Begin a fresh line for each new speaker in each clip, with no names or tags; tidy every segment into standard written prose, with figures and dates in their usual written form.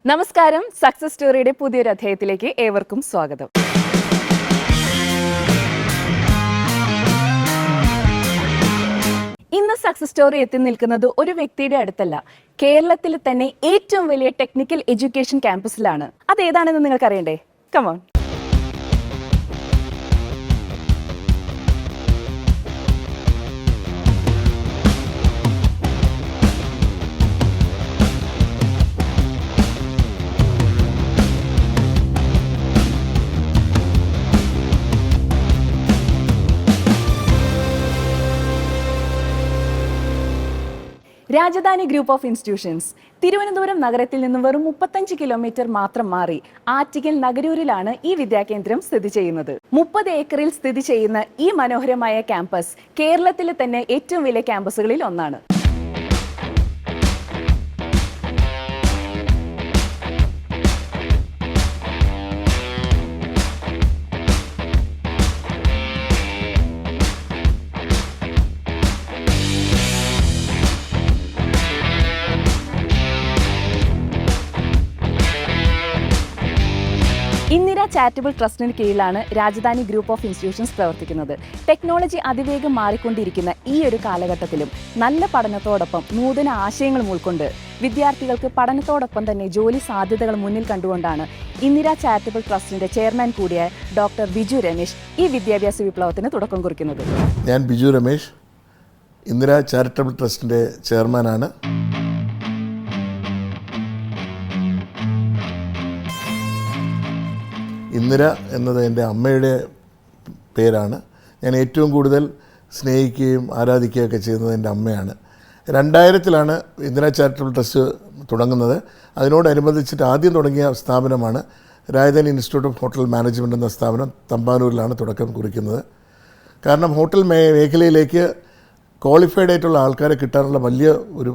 നമസ്കാരം, സക്സസ് സ്റ്റോറിയുടെ പുതിയൊരു അധ്യായത്തിലേക്ക് ഏവർക്കും സ്വാഗതം. ഇന്ന് സക്സസ് സ്റ്റോറി എത്തി നിൽക്കുന്നത് ഒരു വ്യക്തിയുടെ അടുത്തല്ല, കേരളത്തിലെ തന്നെ ഏറ്റവും വലിയ ടെക്നിക്കൽ എഡ്യൂക്കേഷൻ ക്യാമ്പസിലാണ്. അതേതാണെന്ന് നിങ്ങൾക്ക് അറിയണ്ടേ? Come on. Rajadhani group of institutions Thiruvananthapuram നഗരത്തിൽ നിന്ന് വെറും 35 കിലോമീറ്റർ മാത്രം മാറി ആറ്റിങ്ങൽ നഗരൂരിലാണ് ഈ വിദ്യാകേന്ദ്രം സ്ഥിതി ചെയ്യുന്നത്. 30 ഏക്കറിൽ സ്ഥിതി ചെയ്യുന്ന ഈ മനോഹരമായ ക്യാമ്പസ് കേരളത്തിലെ തന്നെ ഏറ്റവും വലിയ ക്യാമ്പസുകളിൽ ഒന്നാണ്. ഇന്ദിര ചാരിറ്റബിൾ ട്രസ്റ്റിന് കീഴിലാണ് രാജധാനി ഗ്രൂപ്പ് ഓഫ് ഇൻസ്റ്റിറ്റ്യൂഷൻസ് പ്രവർത്തിക്കുന്നത്. ടെക്നോളജി അതിവേഗം മാറിക്കൊണ്ടിരിക്കുന്ന ഈ ഒരു കാലഘട്ടത്തിലും നല്ല പഠനത്തോടൊപ്പം നൂതന ആശയങ്ങളും ഉൾക്കൊണ്ട് വിദ്യാർത്ഥികൾക്ക് പഠനത്തോടൊപ്പം തന്നെ ജോലി സാധ്യതകൾ മുന്നിൽ കണ്ടുകൊണ്ടാണ് ഇന്ദിര ചാരിറ്റബിൾ ട്രസ്റ്റിന്റെ ചെയർമാൻ കൂടിയായ ഡോക്ടർ ബിജു രമേശ് ഈ വിദ്യാഭ്യാസ വിപ്ലവത്തിന് തുടക്കം കുറിക്കുന്നത്.
ഞാൻ ബിജു രമേശ്, ഇന്ദിര ചാരിറ്റബിൾ ട്രസ്റ്റിന്റെ ചെയർമാനാണ്. ഇന്ദിര എന്നത് എൻ്റെ അമ്മയുടെ പേരാണ്. ഞാൻ ഏറ്റവും കൂടുതൽ സ്നേഹിക്കുകയും ആരാധിക്കുകയൊക്കെ ചെയ്യുന്നത് എൻ്റെ അമ്മയാണ്. 2000-ലാണ് ഇന്ദിര ചാരിറ്റബിൾ ട്രസ്റ്റ് തുടങ്ങുന്നത്. അതിനോടനുബന്ധിച്ചിട്ട് ആദ്യം തുടങ്ങിയ സ്ഥാപനമാണ് Rajadhani institute of hotel management എന്ന സ്ഥാപനം. തമ്പാനൂരിലാണ് തുടക്കം കുറിക്കുന്നത്. കാരണം ഹോട്ടൽ മേഖലയിലേക്ക് ക്വാളിഫൈഡ് ആയിട്ടുള്ള ആൾക്കാരെ കിട്ടാനുള്ള വലിയ ഒരു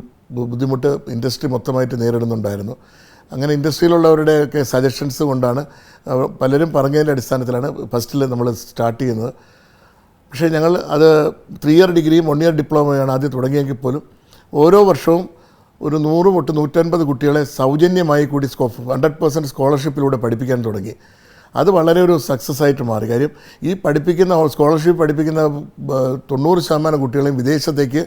ബുദ്ധിമുട്ട് ഇൻഡസ്ട്രി മൊത്തമായിട്ട് നേരിടുന്നുണ്ടായിരുന്നു. അങ്ങനെ ഇൻഡസ്ട്രിയിലുള്ളവരുടെയൊക്കെ സജഷൻസ് കൊണ്ടാണ്, പലരും പറഞ്ഞതിൻ്റെ അടിസ്ഥാനത്തിലാണ് ഫസ്റ്റിൽ നമ്മൾ സ്റ്റാർട്ട് ചെയ്യുന്നത്. പക്ഷേ ഞങ്ങൾ അത് 3 ഇയർ ഡിഗ്രിയും 1 ഇയർ ഡിപ്ലോമയാണ് ആദ്യം തുടങ്ങിയെങ്കിൽ പോലും ഓരോ വർഷവും ഒരു 100 തൊട്ട് 150 കുട്ടികളെ സൗജന്യമായി കൂടി 100% സ്കോളർഷിപ്പിലൂടെ പഠിപ്പിക്കാൻ തുടങ്ങി. അത് വളരെ ഒരു സക്സസ് ആയിട്ട് മാറി. കാര്യം ഈ പഠിപ്പിക്കുന്ന സ്കോളർഷിപ്പ് പഠിപ്പിക്കുന്ന 90% കുട്ടികളെയും വിദേശത്തേക്ക്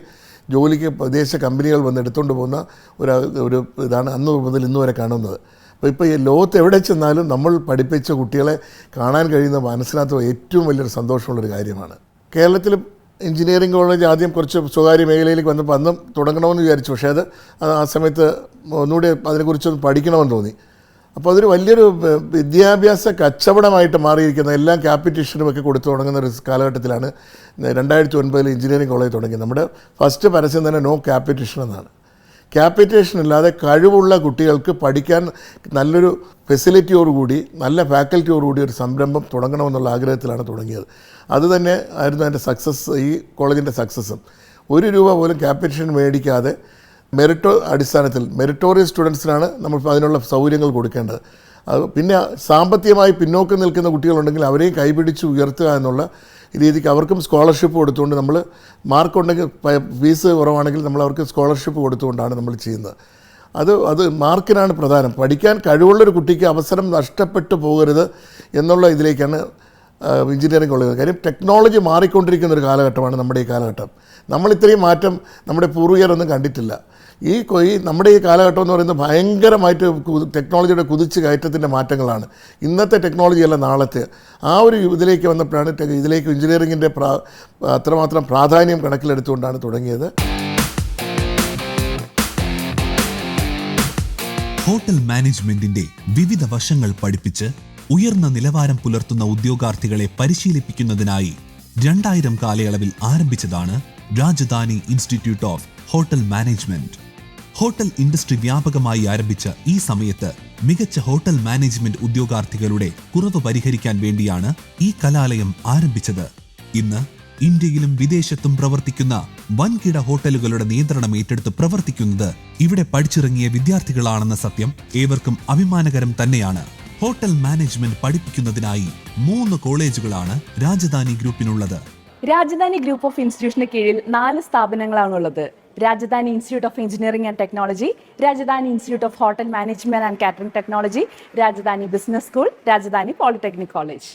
ജോലിക്ക് വിദേശ കമ്പനികൾ വന്ന് എടുത്തുകൊണ്ട് പോകുന്ന ഒരു ഇതാണ് അന്ന് മുതൽ ഇന്ന് വരെ കാണുന്നത്. ഇപ്പോൾ ഈ ലോകത്ത് എവിടെ ചെന്നാലും നമ്മൾ പഠിപ്പിച്ച കുട്ടികളെ കാണാൻ കഴിയുന്ന മനസ്സിനകത്ത് ഏറ്റവും വലിയൊരു സന്തോഷമുള്ളൊരു കാര്യമാണ്. കേരളത്തിൽ എഞ്ചിനീയറിംഗ് കോളേജ് ആദ്യം കുറച്ച് സ്വകാര്യ മേഖലയിലേക്ക് വന്നപ്പോൾ അന്നും തുടങ്ങണമെന്ന് വിചാരിച്ചു. പക്ഷേ അത് ആ സമയത്ത് ഒന്നുകൂടി അതിനെക്കുറിച്ചൊന്ന് പഠിക്കണമെന്ന് തോന്നി. അപ്പോൾ അതൊരു വലിയൊരു വിദ്യാഭ്യാസ കച്ചവടമായിട്ട് മാറിയിരിക്കുന്ന എല്ലാം ക്യാപിറ്റേഷനുമൊക്കെ കൊടുത്തു തുടങ്ങുന്ന ഒരു കാലഘട്ടത്തിലാണ് 2009 എഞ്ചിനീയറിംഗ് കോളേജ് തുടങ്ങി. നമ്മുടെ ഫസ്റ്റ് പരസ്യം തന്നെ നോ ക്യാപിറ്റേഷൻ എന്നാണ്. ക്യാപിറ്റേഷൻ ഇല്ലാതെ കഴിവുള്ള കുട്ടികൾക്ക് പഠിക്കാൻ നല്ലൊരു ഫെസിലിറ്റിയോടുകൂടി നല്ല ഫാക്കൽറ്റിയോടുകൂടി ഒരു സംരംഭം തുടങ്ങണമെന്നുള്ള ആഗ്രഹത്തിലാണ് തുടങ്ങിയത്. അതുതന്നെ ആയിരുന്നു എൻ്റെ സക്സസ്. ഈ കോളേജിൻ്റെ സക്സസ്സും 1 രൂപ പോലും ക്യാപിറ്റേഷൻ മേടിക്കാതെ മെറിറ്റോ അടിസ്ഥാനത്തിൽ മെറിറ്റോറിയസ് സ്റ്റുഡൻസിനാണ് നമ്മൾ അതിനുള്ള സൗകര്യങ്ങൾ കൊടുക്കേണ്ടത്. അത് പിന്നെ സാമ്പത്തികമായി പിന്നോക്കം നിൽക്കുന്ന കുട്ടികളുണ്ടെങ്കിൽ അവരെയും കൈപിടിച്ച് ഉയർത്തുക എന്നുള്ള രീതിക്ക് അവർക്കും സ്കോളർഷിപ്പ് കൊടുത്തുകൊണ്ട് നമ്മൾ മാർക്കുണ്ടെങ്കിൽ ഫീസ് കുറവാണെങ്കിൽ നമ്മൾ അവർക്ക് സ്കോളർഷിപ്പ് കൊടുത്തുകൊണ്ടാണ് നമ്മൾ ചെയ്യുന്നത്. അത് മാർക്കിനാണ് പ്രധാനം. പഠിക്കാൻ കഴിവുള്ളൊരു കുട്ടിക്ക് അവസരം നഷ്ടപ്പെട്ടു പോകരുത് എന്നുള്ള ഇതിലേക്കാണ് എഞ്ചിനീയറിംഗ് കോളേജ്. കാര്യം ടെക്നോളജി മാറിക്കൊണ്ടിരിക്കുന്ന ഒരു കാലഘട്ടമാണ് നമ്മുടെ ഈ കാലഘട്ടം. നമ്മൾ ഇത്രയും മാറ്റം നമ്മുടെ പൂർവികരൊന്നും കണ്ടിട്ടില്ല. ഈ നമ്മുടെ ഈ കാലഘട്ടം എന്ന് പറയുന്നത് ഭയങ്കരമായിട്ട് ടെക്നോളജിയുടെ കുതിച്ച് കയറ്റത്തിൻ്റെ മാറ്റങ്ങളാണ്. ഇന്നത്തെ ടെക്നോളജിയല്ല നാളത്തെ. ആ ഒരു ഇതിലേക്ക് വന്നപ്പോഴാണ് ഇതിലേക്ക് എഞ്ചിനീയറിങ്ങിൻ്റെ അത്രമാത്രം പ്രാധാന്യം കണക്കിലെടുത്തുകൊണ്ടാണ് തുടങ്ങിയത്.
ഹോട്ടൽ മാനേജ്മെന്റിന്റെ വിവിധ വശങ്ങൾ പഠിപ്പിച്ച് ഉയർന്ന നിലവാരം പുലർത്തുന്ന ഉദ്യോഗാർത്ഥികളെ പരിശീലിപ്പിക്കുന്നതിനായി 2000 കാലയളവിൽ ആരംഭിച്ചതാണ് Rajadhani institute of hotel management. Hotel industry വ്യാപകമായി ആരംഭിച്ച ഈ സമയത്ത് മികച്ച ഹോട്ടൽ മാനേജ്മെന്റ് ഉദ്യോഗാർത്ഥികളുടെ കുറവ് പരിഹരിക്കാൻ വേണ്ടിയാണ് ഈ കലാലയം ആരംഭിച്ചത്. ഇന്ന് ഇന്ത്യയിലും വിദേശത്തും പ്രവർത്തിക്കുന്ന വൻകിട ഹോട്ടലുകളുടെ നിയന്ത്രണം ഏറ്റെടുത്ത് പ്രവർത്തിക്കുന്നത് ഇവിടെ പഠിച്ചിറങ്ങിയ വിദ്യാർത്ഥികളാണെന്ന സത്യം ഏവർക്കും അഭിമാനകരം തന്നെയാണ്. ഹോട്ടൽ മാനേജ്മെന്റ് പഠിപ്പിക്കുന്നതിനായി 3 കോളേജുകളാണ് രാജധാനി ഗ്രൂപ്പിനുള്ളത്.
രാജധാനി ഗ്രൂപ്പ് ഓഫ് ഇൻസ്റ്റിറ്റ്യൂഷന് കീഴിൽ 4 സ്ഥാപനങ്ങളാണുള്ളത്. Rajadhani institute of engineering and technology, Rajadhani institute of hotel management and catering technology, Rajadhani business school, Rajadhani polytechnic college.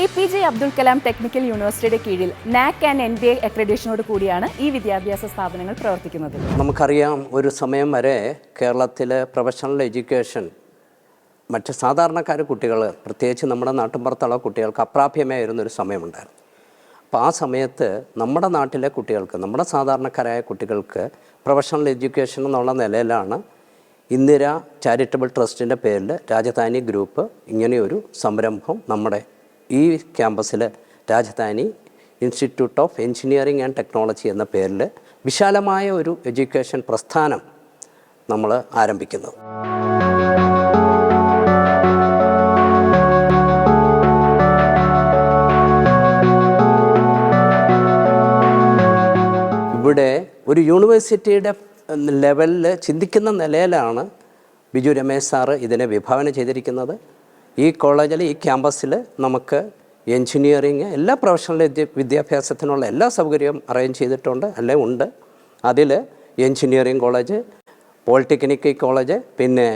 APJ Abdul Kalam technical യൂണിവേഴ്സിറ്റിയുടെ കീഴിൽ NAC ആൻഡ് NBA അക്രഡിറ്റേഷനോട് കൂടിയാണ് ഈ വിദ്യാഭ്യാസ സ്ഥാപനങ്ങൾ പ്രവർത്തിക്കുന്നത്.
നമുക്കറിയാം, ഒരു സമയം വരെ കേരളത്തിലെ പ്രൊഫഷണൽ എഡ്യൂക്കേഷൻ മറ്റ് സാധാരണക്കാർ കുട്ടികൾ, പ്രത്യേകിച്ച് നമ്മുടെ നാട്ടിൻപുറത്തുള്ള കുട്ടികൾക്ക് അപ്രാപ്യമായിരുന്നൊരു സമയമുണ്ടായിരുന്നു. അപ്പോൾ ആ സമയത്ത് നമ്മുടെ നാട്ടിലെ കുട്ടികൾക്ക്, നമ്മുടെ സാധാരണക്കാരായ കുട്ടികൾക്ക് പ്രൊഫഷണൽ എഡ്യൂക്കേഷൻ എന്നുള്ള നിലയിലാണ് ഇന്ദിര ചാരിറ്റബിൾ ട്രസ്റ്റിൻ്റെ പേരിൽ രാജധാനി ഗ്രൂപ്പ് ഇങ്ങനെയൊരു സംരംഭം നമ്മുടെ ഈ ക്യാമ്പസിൽ Rajadhani institute of engineering and technology എന്ന പേരിൽ വിശാലമായ ഒരു എഡ്യൂക്കേഷൻ പ്രസ്ഥാനം നമ്മൾ ആരംഭിക്കുന്നത്. ഇവിടെ ഒരു യൂണിവേഴ്സിറ്റിയുടെ ലെവലിൽ ചിന്തിക്കുന്ന നിലയിലാണ് ബിജു രമേശ് സാറ് ഇതിനെ വിഭാവന ചെയ്തിരിക്കുന്നത്. ഈ കോളേജിൽ, ഈ ക്യാമ്പസിൽ നമുക്ക് എൻജിനീയറിങ്, എല്ലാ പ്രൊഫഷണൽ വിദ്യാഭ്യാസത്തിനുള്ള എല്ലാ സൗകര്യവും അറേഞ്ച് ചെയ്തിട്ടുണ്ട്, ഉണ്ട്. അതിൽ എൻജിനീയറിങ് കോളേജ്, പോളിടെക്നിക് കോളേജ്, പിന്നെ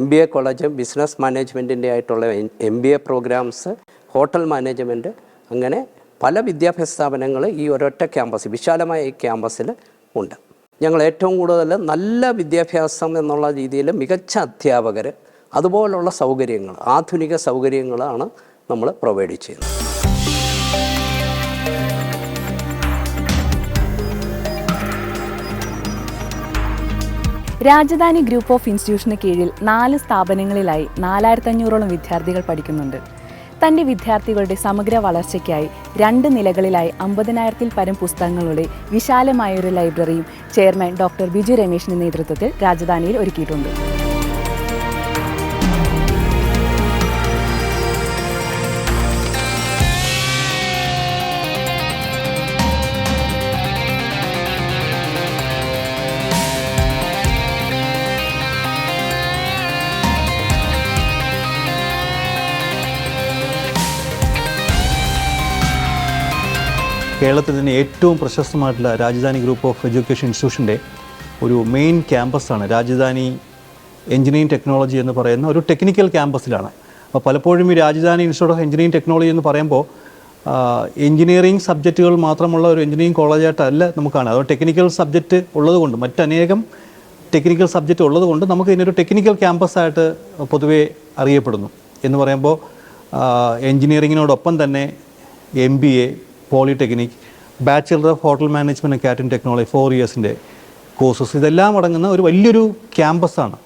MBA കോളേജ്, ബിസിനസ് മാനേജ്മെൻറ്റിൻ്റെ ആയിട്ടുള്ള MBA പ്രോഗ്രാംസ്, ഹോട്ടൽ മാനേജ്മെൻറ്റ്, അങ്ങനെ പല വിദ്യാഭ്യാസ സ്ഥാപനങ്ങൾ ഈ ഒരൊറ്റ ക്യാമ്പസ്, വിശാലമായ ഈ ക്യാമ്പസിൽ ഉണ്ട്. ഞങ്ങൾ ഏറ്റവും കൂടുതൽ നല്ല വിദ്യാഭ്യാസം എന്നുള്ള രീതിയിൽ മികച്ച അധ്യാപകർ, അതുപോലുള്ള സൗകര്യങ്ങൾ, ആധുനിക സൗകര്യങ്ങളാണ് നമ്മൾ പ്രൊവൈഡ് ചെയ്യുന്നത്.
രാജധാനി ഗ്രൂപ്പ് ഓഫ് ഇൻസ്റ്റിറ്റ്യൂഷന് കീഴിൽ 4 സ്ഥാപനങ്ങളിലായി 4500ഓളം വിദ്യാർത്ഥികൾ പഠിക്കുന്നുണ്ട്. തൻ്റെ വിദ്യാർത്ഥികളുടെ സമഗ്ര വളർച്ചയ്ക്കായി 2 നിലകളിലായി 50,000-ൽ പരം പുസ്തകങ്ങളുടെ വിശാലമായൊരു ലൈബ്രറിയും ചെയർമാൻ ഡോക്ടർ ബിജു രമേശിൻ്റെ നേതൃത്വത്തിൽ രാജധാനിയിൽ ഒരുക്കിയിട്ടുണ്ട്.
കേരളത്തിൽ തന്നെ ഏറ്റവും പ്രശസ്തമായിട്ടുള്ള രാജധാനി ഗ്രൂപ്പ് ഓഫ് എഡ്യൂക്കേഷൻ ഇൻസ്റ്റിറ്റ്യൂഷൻ്റെ ഒരു മെയിൻ ക്യാമ്പസാണ് രാജധാനി എഞ്ചിനീയറിംഗ് ടെക്നോളജി എന്ന് പറയുന്ന ഒരു ടെക്നിക്കൽ ക്യാമ്പസിലാണ്. അപ്പോൾ പലപ്പോഴും ഈ Rajadhani institute of engineering technology എന്ന് പറയുമ്പോൾ എഞ്ചിനീയറിംഗ് സബ്ജക്റ്റുകൾ മാത്രമുള്ള ഒരു എഞ്ചിനീയറിംഗ് കോളേജായിട്ടല്ല നമുക്കാണ്. അത് ടെക്നിക്കൽ സബ്ജക്റ്റ് ഉള്ളതുകൊണ്ട്, മറ്റനേകം ടെക്നിക്കൽ സബ്ജക്റ്റ് ഉള്ളതുകൊണ്ട് നമുക്ക് ഇതിനൊരു ടെക്നിക്കൽ ക്യാമ്പസായിട്ട് പൊതുവേ അറിയപ്പെടുന്നു. എന്ന് പറയുമ്പോൾ എഞ്ചിനീയറിങ്ങിനോടൊപ്പം തന്നെ MBA, polytechnic, bachelor of hotel management and catering technology 4 ഇയേഴ്സിൻ്റെ കോഴ്സസ്, ഇതെല്ലാം അടങ്ങുന്ന ഒരു വലിയൊരു ക്യാമ്പസാണ്.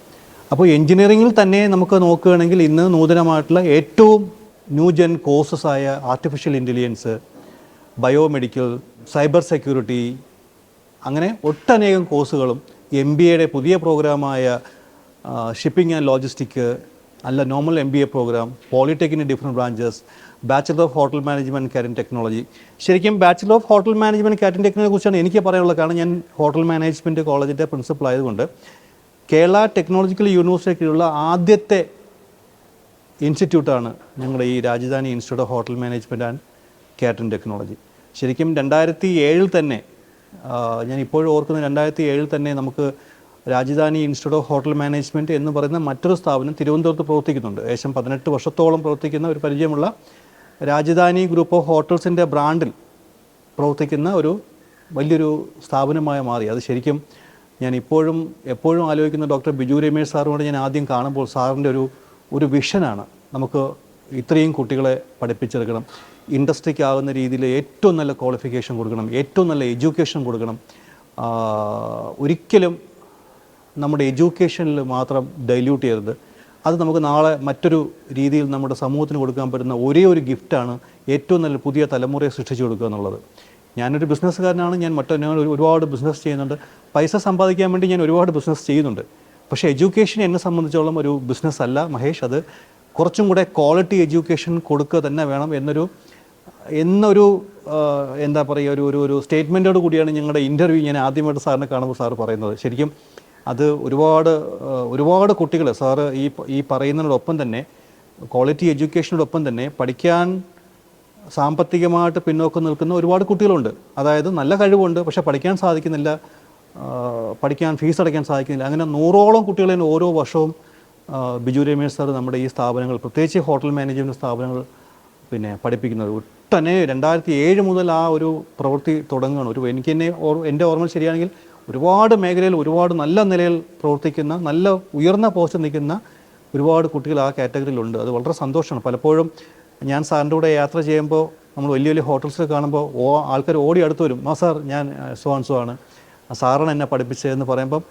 അപ്പോൾ എഞ്ചിനീയറിങ്ങിൽ തന്നെ നമുക്ക് നോക്കുകയാണെങ്കിൽ ഇന്ന് നൂതനമായിട്ടുള്ള ഏറ്റവും ന്യൂജൻ കോഴ്സസായ artificial intelligence, biomedical, cyber security, അങ്ങനെ ഒട്ടനേകം കോഴ്സുകളും MBAയുടെ പുതിയ പ്രോഗ്രാമായ ഷിപ്പിംഗ് ആൻഡ് ലോജിസ്റ്റിക്, അല്ല normal MBA programme, polytechnic different branches, bachelor of hotel management catering technology. ശരിക്കും bachelor of hotel management catering ടെക്നോളജിയെ കുറിച്ചാണ് എനിക്ക് പറയാനുള്ളത്. കാരണം ഞാൻ ഹോട്ടൽ മാനേജ്മെൻറ്റ് കോളേജിൻ്റെ പ്രിൻസിപ്പൽ ആയതുകൊണ്ട് കേരള ടെക്നോളജിക്കൽ യൂണിവേഴ്സിറ്റിക്കുള്ള ആദ്യത്തെ ഇൻസ്റ്റിറ്റ്യൂട്ടാണ് ഞങ്ങളുടെ ഈ Rajadhani institute of hotel management and catering technology. ശരിക്കും 2007 തന്നെ, ഞാൻ ഇപ്പോഴും ഓർക്കുന്നത് 2007 തന്നെ നമുക്ക് Rajadhani institute of hotel management എന്ന് പറയുന്ന മറ്റൊരു സ്ഥാപനം തിരുവനന്തപുരത്ത് പ്രവർത്തിക്കുന്നുണ്ട്. ഏകദേശം 18 വർഷത്തോളം പ്രവർത്തിക്കുന്ന ഒരു പരിചയമുള്ള രാജധാനി ഗ്രൂപ്പ് ഓഫ് ഹോട്ടൽസിൻ്റെ ബ്രാൻഡിൽ പ്രവർത്തിക്കുന്ന ഒരു വലിയൊരു സ്ഥാപനമായി മാറി. അത് ശരിക്കും ഞാൻ എപ്പോഴും ആലോചിക്കുന്ന ഡോക്ടർ ബിജു രമേശ് സാറുകൊണ്ട് ഞാൻ ആദ്യം കാണുമ്പോൾ സാറിൻ്റെ ഒരു വിഷനാണ്. നമുക്ക് ഇത്രയും കുട്ടികളെ പഠിപ്പിച്ചെടുക്കണം, ഇൻഡസ്ട്രിക്ക് ആകുന്ന രീതിയിൽ ഏറ്റവും നല്ല ക്വാളിഫിക്കേഷൻ കൊടുക്കണം, ഏറ്റവും നല്ല എഡ്യൂക്കേഷൻ കൊടുക്കണം. ഒരിക്കലും നമ്മുടെ എഡ്യൂക്കേഷനിൽ മാത്രം ഡൈല്യൂട്ട് ചെയ്യരുത്. അത് നമുക്ക് നാളെ മറ്റൊരു രീതിയിൽ നമ്മുടെ സമൂഹത്തിന് കൊടുക്കാൻ പറ്റുന്ന ഒരേ ഒരു ഗിഫ്റ്റാണ് ഏറ്റവും നല്ല പുതിയ തലമുറയെ സൃഷ്ടിച്ചു കൊടുക്കുക എന്നുള്ളത്. ഞാനൊരു ബിസിനസ്സുകാരനാണ്, ഞാൻ ഒരുപാട് ബിസിനസ് ചെയ്യുന്നുണ്ട്, പൈസ സമ്പാദിക്കാൻ വേണ്ടി ഞാൻ ഒരുപാട് ബിസിനസ് ചെയ്യുന്നുണ്ട്. പക്ഷേ എഡ്യൂക്കേഷൻ എന്നെ സംബന്ധിച്ചോളം ഒരു ബിസിനസ് അല്ല മഹേഷ്. അത് കുറച്ചും കൂടെ ക്വാളിറ്റി എഡ്യൂക്കേഷൻ കൊടുക്കുക തന്നെ വേണം എന്നൊരു എന്താ പറയുക, ഒരു സ്റ്റേറ്റ്മെൻറ്റോട് കൂടിയാണ് ഞങ്ങളുടെ ഇൻ്റർവ്യൂ ഞാൻ ആദ്യമായിട്ട് സാറിനെ കാണുമ്പോൾ സാറ് പറയുന്നത്. ശരിക്കും അത് ഒരുപാട് കുട്ടികൾ സാറ് ഈ പറയുന്നതിനോടൊപ്പം തന്നെ ക്വാളിറ്റി എഡ്യൂക്കേഷനോടൊപ്പം തന്നെ പഠിക്കാൻ സാമ്പത്തികമായിട്ട് പിന്നോക്കം നിൽക്കുന്ന ഒരുപാട് കുട്ടികളുണ്ട്. അതായത് നല്ല കഴിവുണ്ട്, പക്ഷെ പഠിക്കാൻ സാധിക്കുന്നില്ല, പഠിക്കാൻ ഫീസ് അടയ്ക്കാൻ സാധിക്കുന്നില്ല. അങ്ങനെ 100ഓളം കുട്ടികളെ ഓരോ വർഷവും ബിജു രമേശ് സാർ നമ്മുടെ ഈ സ്ഥാപനങ്ങൾ, പ്രത്യേകിച്ച് ഹോട്ടൽ മാനേജ്മെൻറ്റ് സ്ഥാപനങ്ങൾ പഠിപ്പിക്കുന്നത്. ഒട്ടനെ 2007 മുതൽ ആ ഒരു പ്രവൃത്തി തുടങ്ങുകയാണ്. എൻ്റെ ഓർമ്മ ശരിയാണെങ്കിൽ ഒരുപാട് മേഖലയിൽ ഒരുപാട് നല്ല നിലയിൽ പ്രവർത്തിക്കുന്ന, നല്ല ഉയർന്ന പോസ്റ്റ് നിൽക്കുന്ന ഒരുപാട് കുട്ടികൾ ആ കാറ്റഗറിയിലുണ്ട്. അത് വളരെ സന്തോഷമാണ്. പലപ്പോഴും ഞാൻ സാറിൻ്റെ കൂടെ യാത്ര ചെയ്യുമ്പോൾ നമ്മൾ വലിയ വലിയ ഹോട്ടൽസിൽ കാണുമ്പോൾ ആൾക്കാർ ഓടി അടുത്ത് വരും, സാർ ഞാൻ സോ ആണ്, സാറാണ് എന്നെ പഠിപ്പിച്ചതെന്ന് പറയുമ്പം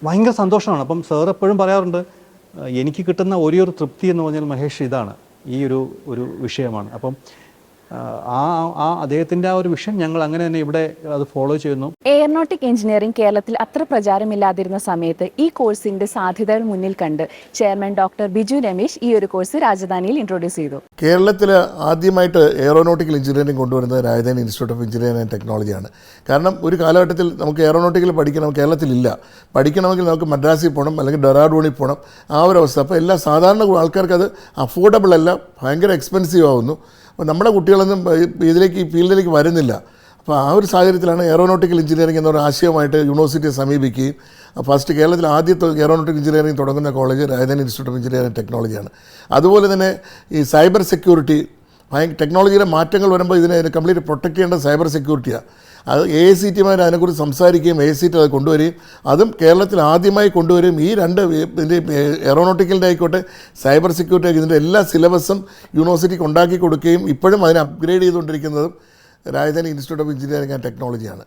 ഭയങ്കര സന്തോഷമാണ്. അപ്പം സാർ എപ്പോഴും പറയാറുണ്ട്, എനിക്ക് കിട്ടുന്ന ഒരേ ഒരു തൃപ്തി എന്ന് പറഞ്ഞാൽ മഹേഷ് ഇതാണ്, ഈ ഒരു വിഷയമാണ്. അപ്പം അദ്ദേഹത്തിൻ്റെ ആ ഒരു വിഷയം ഞങ്ങൾ അങ്ങനെ തന്നെ ഇവിടെ അത് ഫോളോ ചെയ്യുന്നു.
എയറോനോട്ടിക് എഞ്ചിനീയറിംഗ് കേരളത്തിൽ അത്ര പ്രചാരമില്ലാതിരുന്ന സമയത്ത് ഈ കോഴ്സിന്റെ സാധ്യതകൾ മുന്നിൽ കണ്ട് ചെയർമാൻ ഡോക്ടർ ബിജു രമേശ് ഈ ഒരു കോഴ്സ് രാജധാനിയിൽ ഇൻട്രൊഡ്യൂസ് ചെയ്തു.
കേരളത്തിൽ ആദ്യമായിട്ട് എയറോനോട്ടിക്കൽ എഞ്ചിനീയറിംഗ് കൊണ്ടുവരുന്നത് Rajadhani institute of engineering and ടെക്നോളജിയാണ്. കാരണം ഒരു കാലഘട്ടത്തിൽ നമുക്ക് എയറോനോട്ടിക്കൽ പഠിക്കണം, കേരളത്തിലില്ല. പഠിക്കണമെങ്കിൽ നമുക്ക് മദ്രാസിൽ പോകണം, അല്ലെങ്കിൽ ഡെറാഡൂണിൽ പോകണം, ആ ഒരു അവസ്ഥ. അപ്പോൾ എല്ലാ സാധാരണ ആൾക്കാർക്ക് അത് അഫോർഡബിൾ അല്ല, ഭയങ്കര എക്സ്പെൻസീവ് ആവുന്നു. അപ്പോൾ നമ്മുടെ കുട്ടികളൊന്നും ഈ ഫീൽഡിലേക്ക് വരുന്നില്ല. അപ്പോൾ ആ ഒരു സാഹചര്യത്തിലാണ് എയറോനോട്ടിക്കൽ എഞ്ചിനീയറിംഗ് എന്നൊരു ആശയമായിട്ട് യൂണിവേഴ്സിറ്റിയെ സമീപിക്കുകയും ഫസ്റ്റ് കേരളത്തിൽ ആദ്യത്തെ എയറോനോട്ടിക്കൽ എഞ്ചിനീയറിംഗ് തുടങ്ങുന്ന college Rajadhani institute of engineering ടെക്നോളജിയാണ്. അതുപോലെ തന്നെ ഈ സൈബർ സെക്യൂരിറ്റി, ടെക്നോളജിയുടെ മാറ്റങ്ങൾ വരുമ്പോൾ ഇതിനെ കംപ്ലീറ്റ് പ്രൊട്ടക്ട് ചെയ്യേണ്ട സൈബർ സെക്യൂരിറ്റിയാണ്. അത് AICTമാർ അതിനെക്കുറിച്ച് സംസാരിക്കുകയും AICT അത് കൊണ്ടുവരികയും അതും കേരളത്തിൽ ആദ്യമായി കൊണ്ടുവരികയും ഈ രണ്ട് ഇതിൻ്റെ എയറോനോട്ടിക്കലിൻ്റെ ആയിക്കോട്ടെ സൈബർ സെക്യൂരിറ്റി ആയിക്കോട്ടെ ഇതിൻ്റെ എല്ലാ സിലബസും യൂണിവേഴ്സിറ്റിക്ക് ഉണ്ടാക്കി കൊടുക്കുകയും ഇപ്പോഴും അതിനെ അപ്ഗ്രേഡ് ചെയ്തുകൊണ്ടിരിക്കുന്നതും Rajadhani institute of engineering and ടെക്നോളജിയാണ്.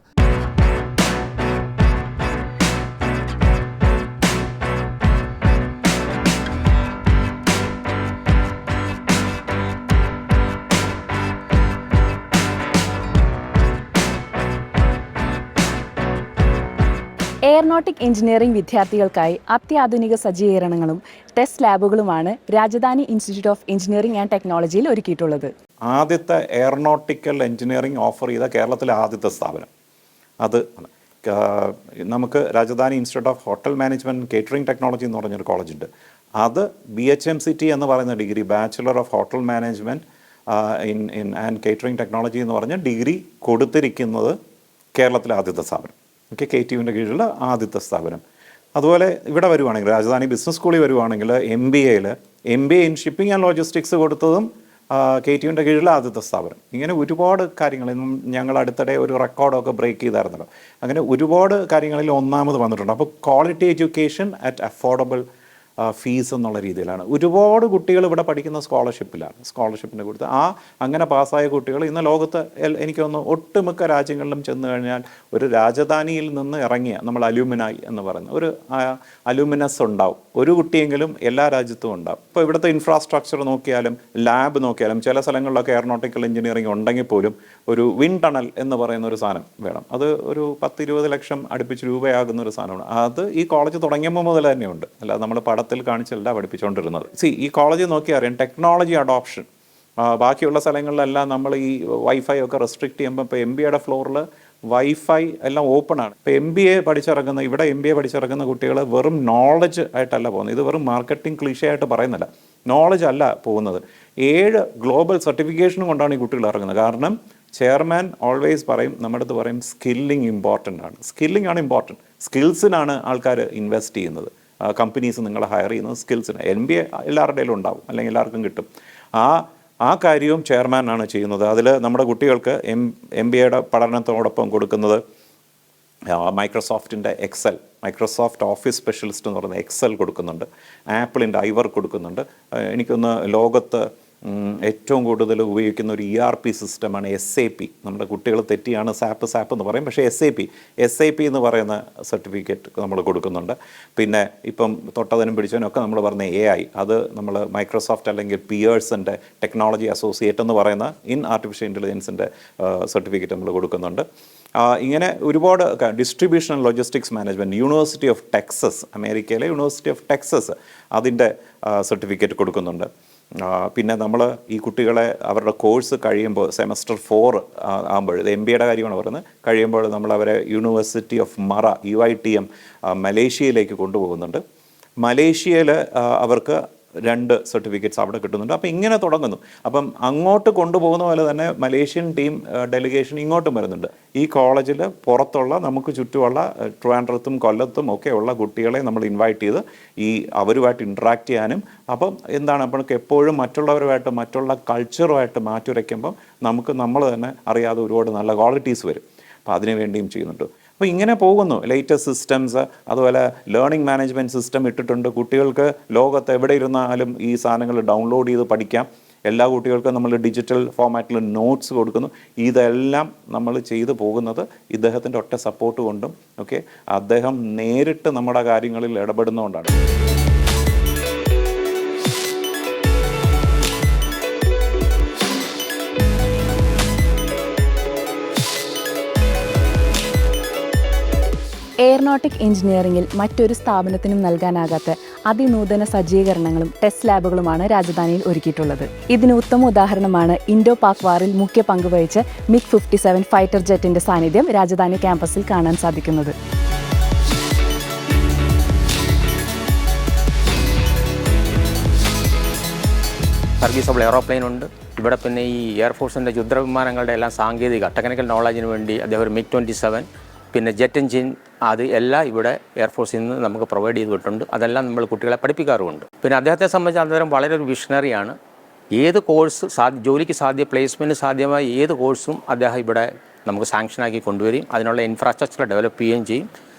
എയറോനോട്ടിക് എഞ്ചിനീയറിംഗ് വിദ്യാർത്ഥികൾക്കായി അത്യാധുനിക സജ്ജീകരണങ്ങളും ടെസ്റ്റ് ലാബുകളുമാണ് Rajadhani institute of engineering and ടെക്നോളജിയിൽ ഒരുക്കിയിട്ടുള്ളത്.
ആദ്യത്തെ എയറോനോട്ടിക്കൽ എഞ്ചിനീയറിംഗ് ഓഫർ ചെയ്ത കേരളത്തിലെ ആദ്യത്തെ സ്ഥാപനം അത് നമുക്ക് Rajadhani institute of hotel management catering technology എന്ന് പറഞ്ഞൊരു കോളേജുണ്ട്. അത് BHMCT എന്ന് പറയുന്ന ഡിഗ്രി, bachelor of hotel management in and catering technology എന്ന് പറഞ്ഞ ഡിഗ്രി കൊടുത്തിരിക്കുന്നത് കേരളത്തിലെ ആദ്യത്തെ സ്ഥാപനം. KTUവിൻ്റെ കീഴിലുള്ള ആദ്യത്തെ സ്ഥാപനം. അതുപോലെ ഇവിടെ വരുവാണെങ്കിൽ രാജധാനി ബിസിനസ് സ്കൂളിൽ വരുവാണെങ്കിൽ MBA in shipping and logistics കൊടുത്തതും KTUവിൻ്റെ കീഴിലുള്ള ആദ്യത്തെ സ്ഥാപനം. ഇങ്ങനെ ഒരുപാട് കാര്യങ്ങൾ ഞങ്ങൾ അടുത്തിടെ ഒരു റെക്കോർഡൊക്കെ ബ്രേക്ക് ചെയ്തായിരുന്നല്ലോ. അങ്ങനെ ഒരുപാട് കാര്യങ്ങളിൽ ഒന്നാമത് വന്നിട്ടുണ്ട്. അപ്പോൾ quality education at affordable fees എന്നുള്ള രീതിയിലാണ്. ഒരുപാട് കുട്ടികൾ ഇവിടെ പഠിക്കുന്ന സ്കോളർഷിപ്പിൻ്റെ കൊടുത്ത് അങ്ങനെ പാസ്സായ കുട്ടികൾ ഇന്ന് ലോകത്ത് എനിക്ക് തോന്നുന്നു ഒട്ടുമിക്ക രാജ്യങ്ങളിലും ചെന്ന് കഴിഞ്ഞാൽ ഒരു രാജധാനിയിൽ നിന്ന് ഇറങ്ങിയ നമ്മൾ അലൂമിനായി എന്ന് പറയുന്ന ഒരു അലൂമിനസ് ഉണ്ടാവും. ഒരു കുട്ടിയെങ്കിലും എല്ലാ രാജ്യത്തും ഉണ്ടാവും. ഇപ്പോൾ ഇവിടുത്തെ ഇൻഫ്രാസ്ട്രക്ചർ നോക്കിയാലും ലാബ് നോക്കിയാലും ചില സ്ഥലങ്ങളിലൊക്കെ എയറോനോട്ടിക്കൽ എഞ്ചിനീയറിംഗ് ഉണ്ടെങ്കിൽ പോലും ഒരു വിൻഡ് ടണൽ എന്ന് പറയുന്ന ഒരു സാധനം വേണം. അത് ഒരു 10-20 ലക്ഷം അടുപ്പിച്ച് രൂപയാകുന്ന ഒരു സാധനമാണ്. അത് ഈ കോളേജ് തുടങ്ങിയപ്പോൾ മുതൽ തന്നെയുണ്ട്. അല്ലാതെ നമ്മൾ പടത്തിൽ കാണിച്ചല്ല പഠിപ്പിച്ചുകൊണ്ടിരുന്നത്. ഈ കോളേജ് നോക്കി അറിയാം ടെക്നോളജി അഡോപ്ഷൻ. ബാക്കിയുള്ള സ്ഥലങ്ങളിലെല്ലാം നമ്മൾ ഈ വൈഫൈ ഒക്കെ റെസ്ട്രിക്റ്റ് ചെയ്യുമ്പോൾ ഇപ്പോൾ MBAയുടെ ഫ്ലോറിൽ വൈഫൈ എല്ലാം ഓപ്പണാണ്. ഇപ്പോൾ MBA പഠിച്ചിറങ്ങുന്ന കുട്ടികൾ വെറും നോളജ് ആയിട്ടല്ല പോകുന്നത്. ഇത് വെറും മാർക്കറ്റിംഗ് ക്ലീഷയായിട്ട് പറയുന്നില്ല, നോളജ് അല്ല പോകുന്നത്. 7 ഗ്ലോബൽ സർട്ടിഫിക്കേഷനും കൊണ്ടാണ് ഈ കുട്ടികൾ ഇറങ്ങുന്നത്. കാരണം ചെയർമാൻ ഓൾവേസ് പറയും, നമ്മുടെ അടുത്ത് പറയും, സ്കില്ലിംഗ് ഇമ്പോർട്ടൻ്റ് ആണ്. സ്കില്ലിംഗ് ആണ് ഇമ്പോർട്ടൻറ്റ്. സ്കിൽസിനാണ് ആൾക്കാർ ഇൻവെസ്റ്റ് ചെയ്യുന്നത്. കമ്പനീസ് നിങ്ങളെ ഹയർ ചെയ്യുന്നത് സ്കിൽസിന്. MBA എല്ലാവരുടെയും ഉണ്ടാവും, അല്ലെങ്കിൽ എല്ലാവർക്കും കിട്ടും. ആ കാര്യവും ചെയർമാനാണ് ചെയ്യുന്നത്. അതിൽ നമ്മുടെ കുട്ടികൾക്ക് MBAയുടെ പഠനത്തോടൊപ്പം കൊടുക്കുന്നത് മൈക്രോസോഫ്റ്റിൻ്റെ മൈക്രോസോഫ്റ്റ് ഓഫീസ് സ്പെഷ്യലിസ്റ്റ് എന്ന് പറയുന്ന എക്സൽ കൊടുക്കുന്നുണ്ട്. ആപ്പിളിൻ്റെ ഐവർ കൊടുക്കുന്നുണ്ട്. എനിക്കൊന്ന് ലോകത്ത് ഏറ്റവും കൂടുതൽ ഉപയോഗിക്കുന്ന ഒരു ERP സിസ്റ്റമാണ് SAP. നമ്മുടെ കുട്ടികൾ തെറ്റിയാണ് സാപ്പ് എന്ന് പറയും, പക്ഷേ SAP എന്ന് പറയുന്ന സർട്ടിഫിക്കറ്റ് നമ്മൾ കൊടുക്കുന്നുണ്ട്. പിന്നെ ഇപ്പം തൊട്ടതിനും പിടിച്ചതിനൊക്കെ നമ്മൾ പറഞ്ഞ AI, അത് നമ്മൾ മൈക്രോസോഫ്റ്റ് അല്ലെങ്കിൽ പിയേഴ്സിൻ്റെ ടെക്നോളജി അസോസിയേറ്റ് എന്ന് പറയുന്ന ഇൻ ആർട്ടിഫിഷ്യൽ ഇൻ്റലിജൻസിൻ്റെ സർട്ടിഫിക്കറ്റ് നമ്മൾ കൊടുക്കുന്നുണ്ട്. ഇങ്ങനെ ഒരുപാട് distribution and logistics management, university of Texas, അമേരിക്കയിലെ യൂണിവേഴ്സിറ്റി ഓഫ് ടെക്സസ് അതിൻ്റെ സർട്ടിഫിക്കറ്റ് കൊടുക്കുന്നുണ്ട്. പിന്നെ നമ്മൾ ഈ കുട്ടികളെ അവരുടെ കോഴ്സ് കഴിയുമ്പോൾ സെമസ്റ്റർ 4 ആകുമ്പോൾ ഇത് MBAയുടെ കാര്യമാണ് പറയുന്നത്, കഴിയുമ്പോൾ നമ്മൾ അവരെ യൂണിവേഴ്സിറ്റി ഓഫ് മറ UITM മലേഷ്യയിലേക്ക് കൊണ്ടുപോകുന്നുണ്ട്. മലേഷ്യയിൽ അവർക്ക് 2 സർട്ടിഫിക്കറ്റ്സ് അവിടെ കിട്ടുന്നുണ്ട്. അപ്പോൾ ഇങ്ങനെ തുടങ്ങുന്നു. അപ്പം അങ്ങോട്ട് കൊണ്ടുപോകുന്ന പോലെ തന്നെ മലേഷ്യൻ ടീം ഡെലിഗേഷൻ ഇങ്ങോട്ടും വരുന്നുണ്ട്. ഈ കോളേജിൽ പുറത്തുള്ള നമുക്ക് ചുറ്റുമുള്ള ട്രിവാൻഡ്രത്തും കൊല്ലത്തും ഒക്കെ ഉള്ള കുട്ടികളെ നമ്മൾ ഇൻവൈറ്റ് ചെയ്ത് അവരുമായിട്ട് ഇൻട്രാക്ട് ചെയ്യാനും, അപ്പം എന്താണ് നമ്മൾക്ക് എപ്പോഴും മറ്റുള്ളവരുമായിട്ട് മറ്റുള്ള കൾച്ചറുമായിട്ട് മാറ്റുരയ്ക്കുമ്പം നമുക്ക് നമ്മൾ തന്നെ അറിയാതെ ഒരുപാട് നല്ല ക്വാളിറ്റീസ് വരും. അപ്പോൾ അതിനു വേണ്ടിയും ചെയ്യുന്നുണ്ട്. അപ്പോൾ ഇങ്ങനെ പോകുന്നു. ലേറ്റസ്റ്റ് സിസ്റ്റംസ്, അതുപോലെ ലേണിംഗ് മാനേജ്മെൻറ്റ് സിസ്റ്റം ഇട്ടിട്ടുണ്ട്. കുട്ടികൾക്ക് ലോകത്ത് എവിടെ ഇരുന്നാലും ഈ സാധനങ്ങൾ ഡൗൺലോഡ് ചെയ്ത് പഠിക്കാം. എല്ലാ കുട്ടികൾക്കും നമ്മൾ ഡിജിറ്റൽ ഫോമാറ്റിൽ നോട്ട്സ് കൊടുക്കുന്നു. ഇതെല്ലാം നമ്മൾ ചെയ്തു പോകുന്നത് ഇദ്ദേഹത്തിൻ്റെ ഒറ്റ സപ്പോർട്ട് കൊണ്ടും അദ്ദേഹം നേരിട്ട് നമ്മുടെ കാര്യങ്ങളിൽ ഇടപെടുന്നതുകൊണ്ടാണ്.
എയറോനോട്ടിക് എഞ്ചിനീയറിംഗിൽ മറ്റൊരു സ്ഥാപനത്തിനും നൽകാനാകാത്ത അതിനൂതന സജ്ജീകരണങ്ങളും ടെസ്റ്റ് ലാബുകളുമാണ് രാജധാനിയിൽ ഒരുക്കിയിട്ടുള്ളത്. ഇതിന് ഉത്തമ ഉദാഹരണമാണ് ഇൻഡോ പാക് വാറിൽ മുഖ്യ പങ്കുവഹിച്ച MiG-57 ഫൈറ്റർ ജെറ്റിന്റെ സാന്നിധ്യം രാജധാനി ക്യാമ്പസിൽ കാണാൻ സാധിക്കുന്നത്.
സർവീസബിൾ എയറോപ്ലെയിൻ ഉണ്ട് ഇവിടെ. പിന്നെ ഈ എയർഫോഴ്സിൻ്റെ യുദ്ധവിമാനങ്ങളുടെ എല്ലാം സാങ്കേതിക ടെക്നിക്കൽ നോളജിന് വേണ്ടി അദ്ദേഹം ഒരു MiG-27 പിന്നെ ജെറ്റ് എഞ്ചിൻ അത് എല്ലാം ഇവിടെ എയർഫോഴ്സിൽ നിന്ന് നമുക്ക് പ്രൊവൈഡ് ചെയ്തിട്ടുണ്ട്. അതെല്ലാം നമ്മൾ കുട്ടികളെ പഠിപ്പിക്കാറുമുണ്ട്. പിന്നെ അദ്ദേഹത്തെ സംബന്ധിച്ച് അദ്ദേഹം വളരെ ഒരു വിഷണറിയാണ്. ഏത് കോഴ്സ് ജോലിക്ക് പ്ലേസ്മെൻറ്റ് സാധ്യമായ ഏത് കോഴ്സും അദ്ദേഹം ഇവിടെ നമുക്ക് സാങ്ഷനാക്കി കൊണ്ടുവരികയും അതിനുള്ള ഇൻഫ്രാസ്ട്രക്ചർ ഡെവലപ്പ് ചെയ്യുകയും ചെയ്യും.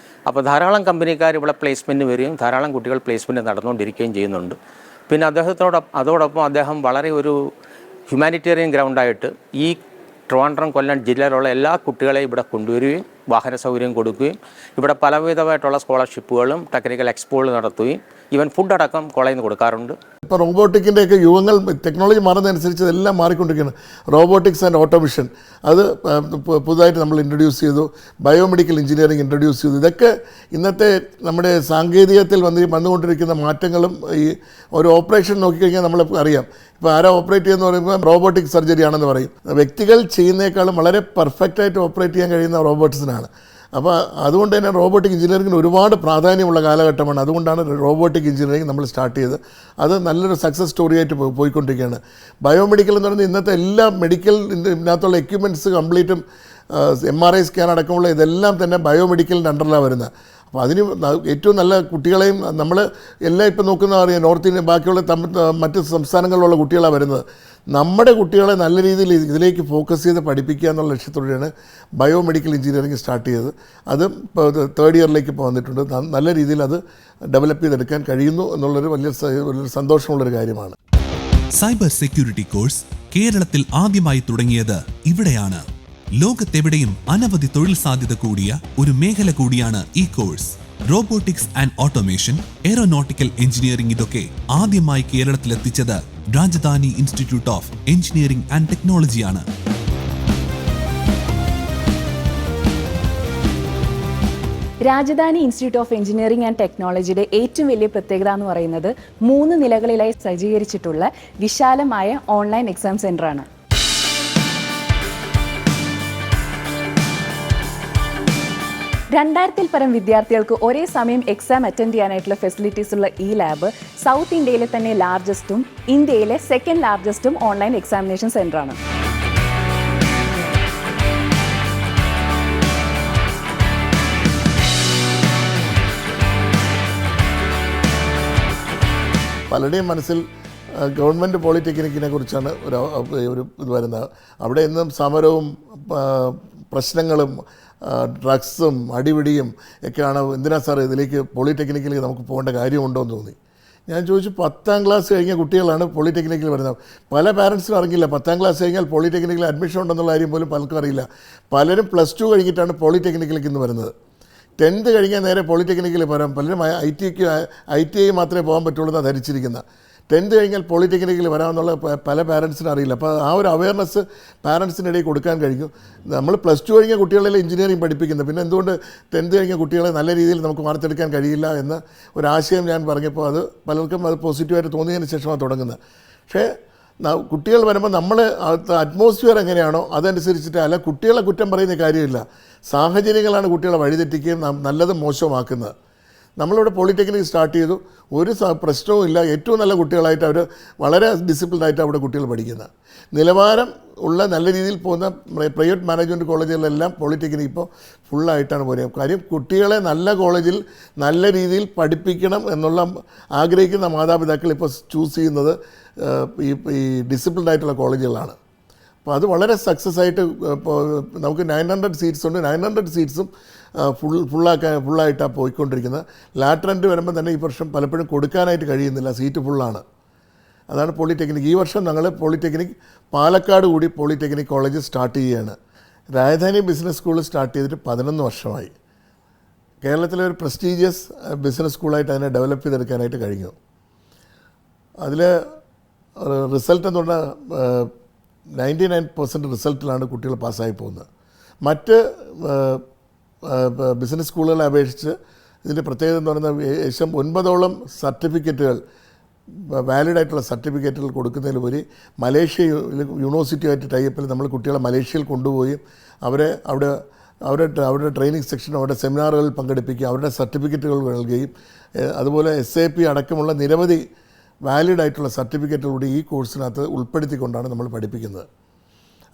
അപ്പോൾ ധാരാളം കമ്പനിക്കാർ ഇവിടെ പ്ലേസ്മെൻറ്റ് വരികയും ധാരാളം കുട്ടികൾ പ്ലേസ്മെൻറ്റ് നടന്നുകൊണ്ടിരിക്കുകയും ചെയ്യുന്നുണ്ട്. പിന്നെ അതോടൊപ്പം അദ്ദേഹം വളരെ ഒരു ഹ്യൂമാനിറ്റേറിയൻ ഗ്രൗണ്ടായിട്ട് ഈ ട്രിവാൻഡ്രം കൊല്ലം ജില്ലയിലുള്ള എല്ലാ കുട്ടികളെയും ഇവിടെ കൊണ്ടുവരികയും വാഹന സൗകര്യം കൊടുക്കുകയും ഇവിടെ പലവിധമായിട്ടുള്ള സ്കോളർഷിപ്പുകളും ടെക്നിക്കൽ എക്സ്പോകൾ നടത്തുകയും ഈവൻ ഫുഡ് അടക്കം കോളേജിൽ നിന്ന് കൊടുക്കാറുണ്ട്.
ഇപ്പോൾ റോബോട്ടിക്കിൻ്റെയൊക്കെ യുഗങ്ങൾ ടെക്നോളജി മാറുന്നതനുസരിച്ച് ഇതെല്ലാം മാറിക്കൊണ്ടിരിക്കുകയാണ്. റോബോട്ടിക്സ് ആൻഡ് ഓട്ടോമേഷൻ അത് പുതുതായിട്ട് നമ്മൾ ഇൻട്രൊഡ്യൂസ് ചെയ്തു. ബയോമെഡിക്കൽ എഞ്ചിനീയറിംഗ് ഇൻട്രൊഡ്യൂസ് ചെയ്തു. ഇതൊക്കെ ഇന്നത്തെ നമ്മുടെ സാങ്കേതികത്തിൽ വന്നുകൊണ്ടിരിക്കുന്ന മാറ്റങ്ങളും ഈ ഒരു ഓപ്പറേഷൻ നോക്കിക്കഴിഞ്ഞാൽ നമ്മൾ അറിയാം. ഇപ്പോൾ ആരാ ഓപ്പറേറ്റ് ചെയ്യുന്ന പറയുമ്പോൾ റോബോട്ടിക് സർജറി ആണെന്ന് പറയും. വ്യക്തികൾ ചെയ്യുന്നേക്കാളും വളരെ പെർഫെക്റ്റായിട്ട് ഓപ്പറേറ്റ് ചെയ്യാൻ കഴിയുന്ന റോബോട്ട്സിനാണ്. അപ്പോൾ അതുകൊണ്ട് തന്നെ റോബോട്ടിക് എഞ്ചിനീയറിംഗിന് ഒരുപാട് പ്രാധാന്യമുള്ള കാലഘട്ടമാണ്. അതുകൊണ്ടാണ് റോബോട്ടിക് എഞ്ചിനീയറിംഗ് നമ്മൾ സ്റ്റാർട്ട് ചെയ്ത് അത് നല്ലൊരു സക്സസ് സ്റ്റോറിയായിട്ട് പോയിക്കൊണ്ടിരിക്കുകയാണ്. ബയോമെഡിക്കൽ എന്ന് പറയുന്നത് ഇന്നത്തെ എല്ലാ മെഡിക്കൽ ഇതിനകത്തുള്ള എക്യുപ്മെൻറ്റ്സ് കംപ്ലീറ്റും MRI സ്കാൻ അടക്കമുള്ള ഇതെല്ലാം തന്നെ ബയോമെഡിക്കലിൻ്റെ അണ്ടറിലാണ് വരുന്നത്. അപ്പോൾ അതിന് ഏറ്റവും നല്ല കുട്ടികളെയും നമ്മൾ എല്ലാം ഇപ്പോൾ നോക്കുന്ന അറിയാം, നോർത്ത് ഇന്ത്യ ബാക്കിയുള്ള മറ്റ് സംസ്ഥാനങ്ങളിലുള്ള കുട്ടികളാണ് വരുന്നത്. നമ്മുടെ കുട്ടികളെ നല്ല രീതിയിൽ ഇതിലേക്ക് ഫോക്കസ് ചെയ്ത് പഠിപ്പിക്കുക എന്നുള്ള ലക്ഷ്യത്തോടെയാണ് ബയോമെഡിക്കൽ എഞ്ചിനീയറിംഗ് സ്റ്റാർട്ട് ചെയ്തത്. അത് ഇപ്പോൾ 3rd ഇയറിലേക്ക് ഇപ്പോൾ വന്നിട്ടുണ്ട്. നല്ല രീതിയിൽ അത് ഡെവലപ്പ് ചെയ്തെടുക്കാൻ കഴിയുന്നു എന്നുള്ളൊരു വലിയൊരു സന്തോഷമുള്ളൊരു കാര്യമാണ്.
സൈബർ സെക്യൂരിറ്റി കോഴ്സ് കേരളത്തിൽ ആദ്യമായി തുടങ്ങിയത് ഇവിടെയാണ്. ലോകത്തെവിടെയും അനവധി തൊഴിൽ സാധ്യത കൂടിയ ഒരു മേഖല കൂടിയാണ് ഈ കോഴ്സ്. Robotics and automation, aeronautical engineering ഇതൊക്കെ ആദ്യമായി കേരളത്തിലെത്തിച്ചത് Rajadhani institute of engineering and ടെക്നോളജിയാണ്.
Rajadhani institute of engineering and ടെക്നോളജിയുടെ ഏറ്റവും വലിയ പ്രത്യേകത എന്ന് പറയുന്നത് 3 നിലകളിലായി സജ്ജീകരിച്ചിട്ടുള്ള വിശാലമായ ഓൺലൈൻ എക്സാം സെൻ്ററാണ്. 2000-ൽ പരം വിദ്യാർത്ഥികൾക്ക് ഒരേ സമയം എക്സാം അറ്റൻഡ് ചെയ്യാനായിട്ടുള്ള ഫെസിലിറ്റീസ് ഉള്ള ഈ ലാബ് സൗത്ത് ഇന്ത്യയിലെ തന്നെ ലാർജസ്റ്റും ഇന്ത്യയിലെ 2nd ലാർജസ്റ്റും ഓൺലൈൻ എക്സാമിനേഷൻ സെൻ്ററാണ്.
പലരുടെയും മനസ്സിൽ ഗവൺമെൻറ് പോളിടെക്നിക്കിനെ കുറിച്ചാണ് ഒരു ഇത് വരുന്നത്. അവിടെ ഇന്നും സമരവും പ്രശ്നങ്ങളും ഡ്രഗ്സും അടിപിടിയും ഒക്കെയാണ്. എന്തിനാ സാർ ഇതിലേക്ക് പോളിടെക്നിക്കിലേക്ക് നമുക്ക് പോകേണ്ട കാര്യമുണ്ടോ എന്ന് തോന്നി. ഞാൻ ചോദിച്ചു, 10ാം ക്ലാസ് കഴിഞ്ഞ കുട്ടികളാണ് പോളിടെക്നിക്കിൽ വരുന്നത്. പല പാരൻസിനും അറിയില്ല 10ാം ക്ലാസ് കഴിഞ്ഞാൽ പോളിടെക്നിക്കിൽ അഡ്മിഷൻ ഉണ്ടെന്നുള്ള കാര്യം പോലും പലർക്കും അറിയില്ല. പലരും +2 കഴിഞ്ഞിട്ടാണ് പോളിടെക്നിക്കിലേക്ക് ഇന്ന് വരുന്നത്. 10th കഴിഞ്ഞാൽ നേരെ പോളിടെക്നിക്കിൽ വരാം. പലരും ITI മാത്രമേ പോകാൻ പറ്റുള്ളൂ എന്നാണ് ധരിച്ചിരിക്കുന്നത്. 10th കഴിഞ്ഞാൽ പോളിടെക്നിക്കിൽ വരാമെന്നുള്ള പല പാരൻസിനും അറിയില്ല. അപ്പോൾ ആ ഒരു അവയർനെസ് പാരൻസിനിടയിൽ കൊടുക്കാൻ കഴിഞ്ഞു. നമ്മൾ +2 കഴിഞ്ഞ കുട്ടികളെ എഞ്ചിനീയറിംഗ് പഠിപ്പിക്കുന്നത്, പിന്നെ എന്തുകൊണ്ട് 10th കഴിഞ്ഞ കുട്ടികളെ നല്ല രീതിയിൽ നമുക്ക് വാർത്തെടുക്കാൻ കഴിയില്ല എന്ന ഒരാശയം ഞാൻ പറഞ്ഞപ്പോൾ അത് പലർക്കും അത് പോസിറ്റീവായിട്ട് തോന്നിയതിന് ശേഷമാണ് തുടങ്ങുന്നത്. പക്ഷേ കുട്ടികൾ വരുമ്പോൾ നമ്മൾ അറ്റ്മോസ്ഫിയർ എങ്ങനെയാണോ അതനുസരിച്ചിട്ട്, അല്ല കുട്ടികളെ കുറ്റം പറയുന്ന കാര്യമില്ല, സാഹചര്യങ്ങളാണ് കുട്ടികളെ വഴിതെറ്റിക്കുകയും നല്ലതും മോശമാക്കുന്നത്. നമ്മളിവിടെ പോളിടെക്നിക് സ്റ്റാർട്ട് ചെയ്തു, ഒരു പ്രശ്നവും ഇല്ല, ഏറ്റവും നല്ല കുട്ടികളായിട്ട് അവർ വളരെ ഡിസിപ്ലിനായിട്ട് അവിടെ കുട്ടികൾ പഠിക്കുന്നത്. നിലവാരം ഉള്ള നല്ല രീതിയിൽ പോകുന്ന പ്രൈവറ്റ് മാനേജ്മെൻറ്റ് കോളേജുകളിലെല്ലാം പോളിടെക്നിക് ഇപ്പോൾ ഫുള്ളായിട്ടാണ് പോകുന്നത്. കാര്യം കുട്ടികളെ നല്ല കോളേജിൽ നല്ല രീതിയിൽ പഠിപ്പിക്കണം എന്നുള്ള ആഗ്രഹിക്കുന്ന മാതാപിതാക്കൾ ഇപ്പോൾ ചൂസ് ചെയ്യുന്നത് ഈ ഡിസിപ്ലിനായിട്ടുള്ള കോളേജുകളാണ്. അപ്പോൾ അത് വളരെ സക്സസ് ആയിട്ട് ഇപ്പോൾ നമുക്ക് 900 സീറ്റ്സ് ഉണ്ട്. 900 സീറ്റ്സും ഫുള്ളായിട്ടാണ് പോയിക്കൊണ്ടിരിക്കുന്നത്. ലാറ്ററൻറ്റ് വരുമ്പോൾ തന്നെ ഈ വർഷം പലപ്പോഴും കൊടുക്കാനായിട്ട് കഴിയുന്നില്ല, സീറ്റ് ഫുള്ളാണ്. അതാണ് പോളിടെക്നിക്. ഈ വർഷം ഞങ്ങൾ പോളിടെക്നിക് പാലക്കാട് കൂടി പോളിടെക്നിക് കോളേജ് സ്റ്റാർട്ട് ചെയ്യുകയാണ്. രാജധാനി ബിസിനസ് സ്കൂൾ സ്റ്റാർട്ട് ചെയ്തിട്ട് 11 വർഷമായി. കേരളത്തിലെ ഒരു പ്രസ്റ്റീജിയസ് ബിസിനസ് സ്കൂളായിട്ട് അതിനെ ഡെവലപ്പ് ചെയ്തെടുക്കാനായിട്ട് കഴിഞ്ഞു. അതിൽ റിസൾട്ട് എന്ന് പറഞ്ഞാൽ 99% റിസൾട്ടിലാണ് കുട്ടികൾ പാസ്സായി പോകുന്നത്. മറ്റ് ബിസിനസ് സ്കൂളുകളെ അപേക്ഷിച്ച് ഇതിൻ്റെ പ്രത്യേകത എന്ന് പറയുന്നത് ഏകദേശം 9ഓളം സർട്ടിഫിക്കറ്റുകൾ, വാലിഡായിട്ടുള്ള സർട്ടിഫിക്കറ്റുകൾ കൊടുക്കുന്നതിലുപരി മലേഷ്യ യൂണിവേഴ്സിറ്റിയുമായിട്ട് ടൈപ്പിൽ നമ്മൾ കുട്ടികളെ മലേഷ്യയിൽ കൊണ്ടുപോയി അവരുടെ ട്രെയിനിങ് സെക്ഷൻ, അവരുടെ സെമിനാറുകളിൽ പങ്കെടുപ്പിക്കുക, അവരുടെ സർട്ടിഫിക്കറ്റുകൾ നൽകുകയും അതുപോലെ SAP അടക്കമുള്ള നിരവധി വാലിഡായിട്ടുള്ള സർട്ടിഫിക്കറ്റുകൂടി ഈ കോഴ്സിനകത്ത് ഉൾപ്പെടുത്തിക്കൊണ്ടാണ് നമ്മൾ പഠിപ്പിക്കുന്നത്.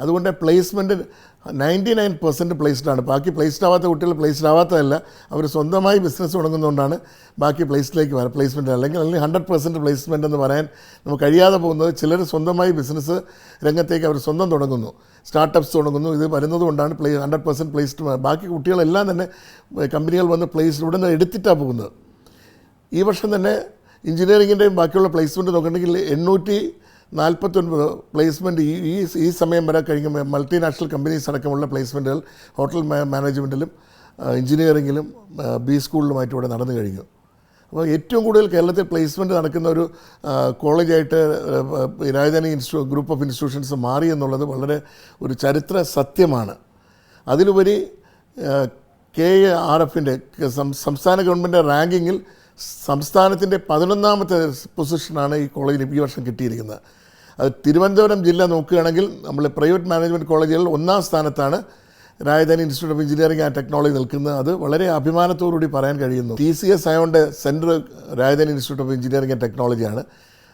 അതുകൊണ്ട് പ്ലേസ്മെൻറ്റ് 99% പ്ലേസ്ഡാണ്. ബാക്കി പ്ലേസ്ഡ് ആവാത്ത കുട്ടികൾ പ്ലേസ്ഡ് ആവാത്തതല്ല, അവർ സ്വന്തമായി ബിസിനസ് തുടങ്ങുന്നതുകൊണ്ടാണ് ബാക്കി പ്ലേസ്ഡിലേക്ക് വരാം. പ്ലേസ്മെൻറ്റ് അല്ലെങ്കിൽ 100% പ്ലേസ്മെൻ്റ് എന്ന് പറയാൻ നമുക്ക് കഴിയാതെ പോകുന്നത്. ചിലർ സ്വന്തമായി ബിസിനസ് രംഗത്തേക്ക് അവർ സ്വന്തം തുടങ്ങുന്നു, സ്റ്റാർട്ടപ്സ് തുടങ്ങുന്നു. ഇത് വരുന്നത് കൊണ്ടാണ് 100% പ്ലേസ്ഡ്. ബാക്കി കുട്ടികളെല്ലാം തന്നെ കമ്പനികൾ വന്ന് പ്ലേസ്ഡ് ഇവിടെ നിന്ന് എടുത്തിട്ടാണ് പോകുന്നത്. ഈ വർഷം തന്നെ എഞ്ചിനീയറിങ്ങിൻ്റെയും ബാക്കിയുള്ള പ്ലേസ്മെൻറ്റ് നോക്കണമെങ്കിൽ 849 പ്ലേസ്മെൻറ്റ് ഈ സമയം വരെ കഴിഞ്ഞ മൾട്ടിനാഷണൽ കമ്പനീസ് അടക്കമുള്ള പ്ലേസ്മെൻറ്റുകൾ ഹോട്ടൽ മാനേജ്മെൻറ്റിലും എഞ്ചിനീയറിങ്ങിലും ബി സ്കൂളിലുമായിട്ട് ഇവിടെ നടന്നു കഴിഞ്ഞു. അപ്പോൾ ഏറ്റവും കൂടുതൽ കേരളത്തിൽ പ്ലേസ്മെൻറ്റ് നടക്കുന്ന ഒരു കോളേജായിട്ട് രാജധാനി ഗ്രൂപ്പ് ഓഫ് ഇൻസ്റ്റിറ്റ്യൂഷൻസ് മാറി എന്നുള്ളത് വളരെ ഒരു ചരിത്ര സത്യമാണ്. അതിലുപരി KARFൻ്റെ സംസ്ഥാന ഗവൺമെൻറ് റാങ്കിങ്ങിൽ സംസ്ഥാനത്തിൻ്റെ 11ാമത്തെ പൊസിഷനാണ് ഈ കോളേജിന് ഈ വർഷം കിട്ടിയിരിക്കുന്നത്. അത് തിരുവനന്തപുരം ജില്ല നോക്കുകയാണെങ്കിൽ നമ്മൾ പ്രൈവറ്റ് മാനേജ്മെൻറ്റ് കോളേജുകളിൽ 1ാം സ്ഥാനത്താണ് Rajadhani institute of engineering and technology നിൽക്കുന്നത്. അത് വളരെ അഭിമാനത്തോടുകൂടി പറയാൻ കഴിയുന്നു. TCS ആയതുകൊണ്ട് central Rajadhani institute of engineering and ടെക്നോളജിയാണ്.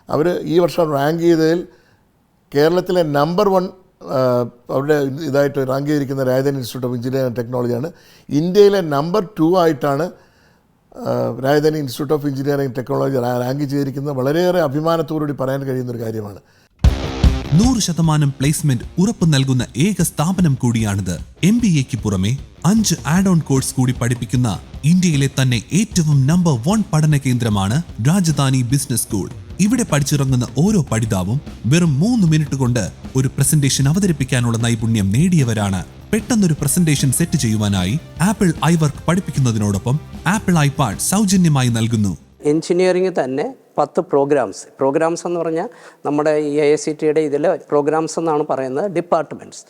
അവർ ഈ വർഷം റാങ്ക് ചെയ്തതിൽ കേരളത്തിലെ നമ്പർ 1 അവരുടെ ഇതായിട്ട് റാങ്ക് ചെയ്തിരിക്കുന്ന Rajadhani institute of engineering and ടെക്നോളജിയാണ്. ഇന്ത്യയിലെ നമ്പർ 2 ആയിട്ടാണ് Rajadhani institute of engineering technology rank ചെയ്തിരിക്കുന്നത്. വളരെയേറെ അഭിമാനത്തോടുകൂടി പറയാൻ കഴിയുന്നൊരു കാര്യമാണ്.
100% പ്ലേസ്മെന്റ് ഉറപ്പ് നൽകുന്ന ഏക സ്ഥാപനം കൂടിയാണിത്. MBAക്ക് പുറമെ 5 ആഡ് ഓൺ കോഴ്സ് കൂടി പഠിപ്പിക്കുന്ന ഇന്ത്യയിലെ തന്നെ ഏറ്റവും നമ്പർ 1 പഠന കേന്ദ്രമാണ് രാജധാനി ബിസിനസ് സ്കൂൾ. ഇവിടെ പഠിച്ചിറങ്ങുന്ന ഓരോ പഠിതാവും വെറും 3 മിനിറ്റ് കൊണ്ട് ഒരു പ്രസന്റേഷൻ അവതരിപ്പിക്കാനുള്ള നൈപുണ്യം നേടിയവരാണ്. പെട്ടെന്നൊരു പ്രസന്റേഷൻ സെറ്റ് ചെയ്യുവാനായി ആപ്പിൾ iWork പഠിപ്പിക്കുന്നതിനോടൊപ്പം ആപ്പിൾ iPad സൗജന്യമായി നൽകുന്നു.
എഞ്ചിനീയറിംഗ് തന്നെ 10 പ്രോഗ്രാംസ് എന്ന് പറഞ്ഞാൽ നമ്മുടെ ഈ AICTEയുടെ ഇതിൽ പ്രോഗ്രാംസ് എന്നാണ് പറയുന്നത്, ഡിപ്പാർട്ട്മെൻറ്റ്സ്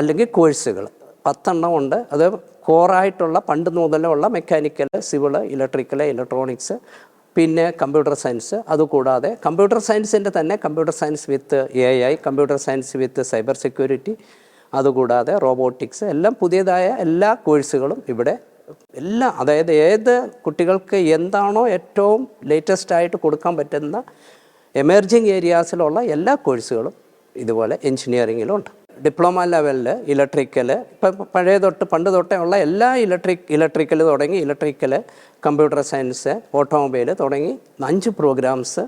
അല്ലെങ്കിൽ കോഴ്സുകൾ 10 ഉണ്ട്. അത് കോറായിട്ടുള്ള പണ്ട് മുതലുള്ള മെക്കാനിക്കൽ, സിവിൽ, ഇലക്ട്രിക്കൽ, ഇലക്ട്രോണിക്സ്, പിന്നെ കമ്പ്യൂട്ടർ സയൻസ്. അതുകൂടാതെ കമ്പ്യൂട്ടർ സയൻസിൻ്റെ തന്നെ computer science with AI, computer science with cyber security, അതുകൂടാതെ റോബോട്ടിക്സ്, എല്ലാം പുതിയതായ എല്ലാ കോഴ്സുകളും ഇവിടെ എല്ലാം, അതായത് ഏത് കുട്ടികൾക്ക് എന്താണോ ഏറ്റവും ലേറ്റസ്റ്റ് ആയിട്ട് കൊടുക്കാൻ പറ്റുന്ന എമർജിങ് ഏരിയാസിലുള്ള എല്ലാ കോഴ്സുകളും ഇതുപോലെ എഞ്ചിനീയറിങ്ങിലുണ്ട്. ഡിപ്ലോമ ലെവലിൽ ഇലക്ട്രിക്കൽ, ഇപ്പം പണ്ട് തൊട്ടേ ഉള്ള എല്ലാ ഇലക്ട്രിക്കൽ തുടങ്ങി ഇലക്ട്രിക്കൽ, കമ്പ്യൂട്ടർ സയൻസ്, ഓട്ടോമൊബൈൽ തുടങ്ങി 5 പ്രോഗ്രാംസ്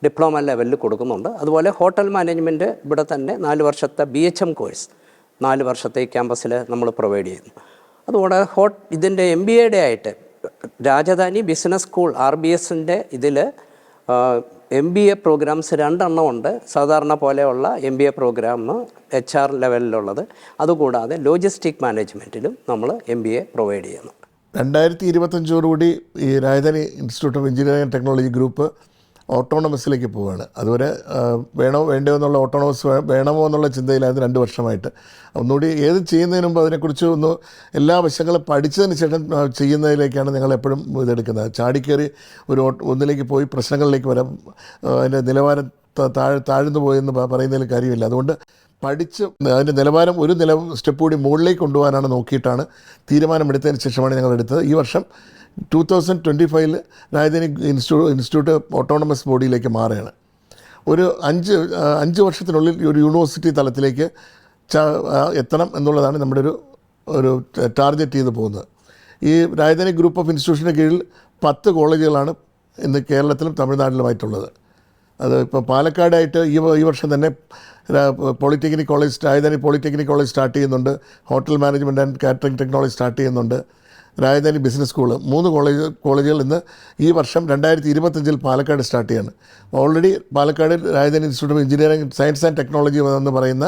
ഡിപ്ലോമ ലെവലിൽ കൊടുക്കുന്നുണ്ട്. അതുപോലെ ഹോട്ടൽ മാനേജ്മെൻറ്റ് ഇവിടെ തന്നെ 4 വർഷത്തെ BHM കോഴ്സ് 4 വർഷത്തെ ക്യാമ്പസിൽ നമ്മൾ പ്രൊവൈഡ് ചെയ്യുന്നു. അതുകൂടെ ഇതിൻ്റെ MBAയുടെ ആയിട്ട് രാജധാനി ബിസിനസ് സ്കൂൾ RBSൻ്റെ ഇതിൽ MBA പ്രോഗ്രാംസ് 2 ഉണ്ട്. സാധാരണ പോലെയുള്ള MBA പ്രോഗ്രാം HR ലെവലിലുള്ളത്. അതുകൂടാതെ ലോജിസ്റ്റിക് മാനേജ്മെൻറ്റിലും നമ്മൾ MBA പ്രൊവൈഡ് ചെയ്യുന്നു.
2025 ഈ Rajadhani institute of engineering and technology group ഓട്ടോണമസിലേക്ക് പോവുകയാണ്. അതുവരെ വേണോ വേണ്ടയോ എന്നുള്ള ഓട്ടോണമസ് വേണമോ എന്നുള്ള ചിന്തയിലായിരുന്നു 2 വർഷമായിട്ട്. ഒന്നുകൂടി ഏത് ചെയ്യുന്നതിന് മുമ്പ് അതിനെക്കുറിച്ച് ഒന്ന് എല്ലാ വശങ്ങളും പഠിച്ചതിന് ശേഷം ചെയ്യുന്നതിലേക്കാണ് ഞങ്ങൾ എപ്പോഴും ഇതെടുക്കുന്നത്. ചാടിക്കയറി ഒന്നിലേക്ക് പോയി പ്രശ്നങ്ങളിലേക്ക് വരാം, അതിൻ്റെ നിലവാരം താഴ്ന്നു പോയെന്ന് പറയുന്നതിൽ കാര്യമില്ല. അതുകൊണ്ട് പഠിച്ച് അതിൻ്റെ നിലവാരം ഒരു സ്റ്റെപ്പ് കൂടി മുകളിലേക്ക് കൊണ്ടുപോകാനാണ് നോക്കിയിട്ടാണ് തീരുമാനമെടുത്തതിന് ശേഷമാണ് ഞങ്ങൾ എടുത്തത്. ഈ വർഷം 2025 രാജധാനി ഇൻസ്റ്റിറ്റ്യൂട്ട് ഓട്ടോണമസ് ബോഡിയിലേക്ക് മാറുകയാണ്. ഒരു 5 വർഷത്തിനുള്ളിൽ ഒരു യൂണിവേഴ്സിറ്റി തലത്തിലേക്ക് എത്തണം എന്നുള്ളതാണ് നമ്മുടെ ഒരു ടാർഗറ്റ് ചെയ്ത് പോകുന്നത്. ഈ രാജധാനി ഗ്രൂപ്പ് ഓഫ് ഇൻസ്റ്റിറ്റ്യൂഷന് കീഴിൽ 10 കോളേജുകളാണ് ഇന്ന് കേരളത്തിലും തമിഴ്നാട്ടിലുമായിട്ടുള്ളത്. അത് ഇപ്പോൾ പാലക്കാടായിട്ട് ഈ വർഷം തന്നെ polytechnic college, Rajadhani polytechnic college start ചെയ്യുന്നുണ്ട്. Hotel management and catering technology start ചെയ്യുന്നുണ്ട്. രാജധാനി ബിസിനസ് സ്കൂള് 3 കോളേജുകൾ ഇന്ന് ഈ വർഷം 2025 പാലക്കാട് സ്റ്റാർട്ട് ചെയ്യാണ്. Already Palakkad Rajadhani institute of engineering science and technology എന്ന് പറയുന്ന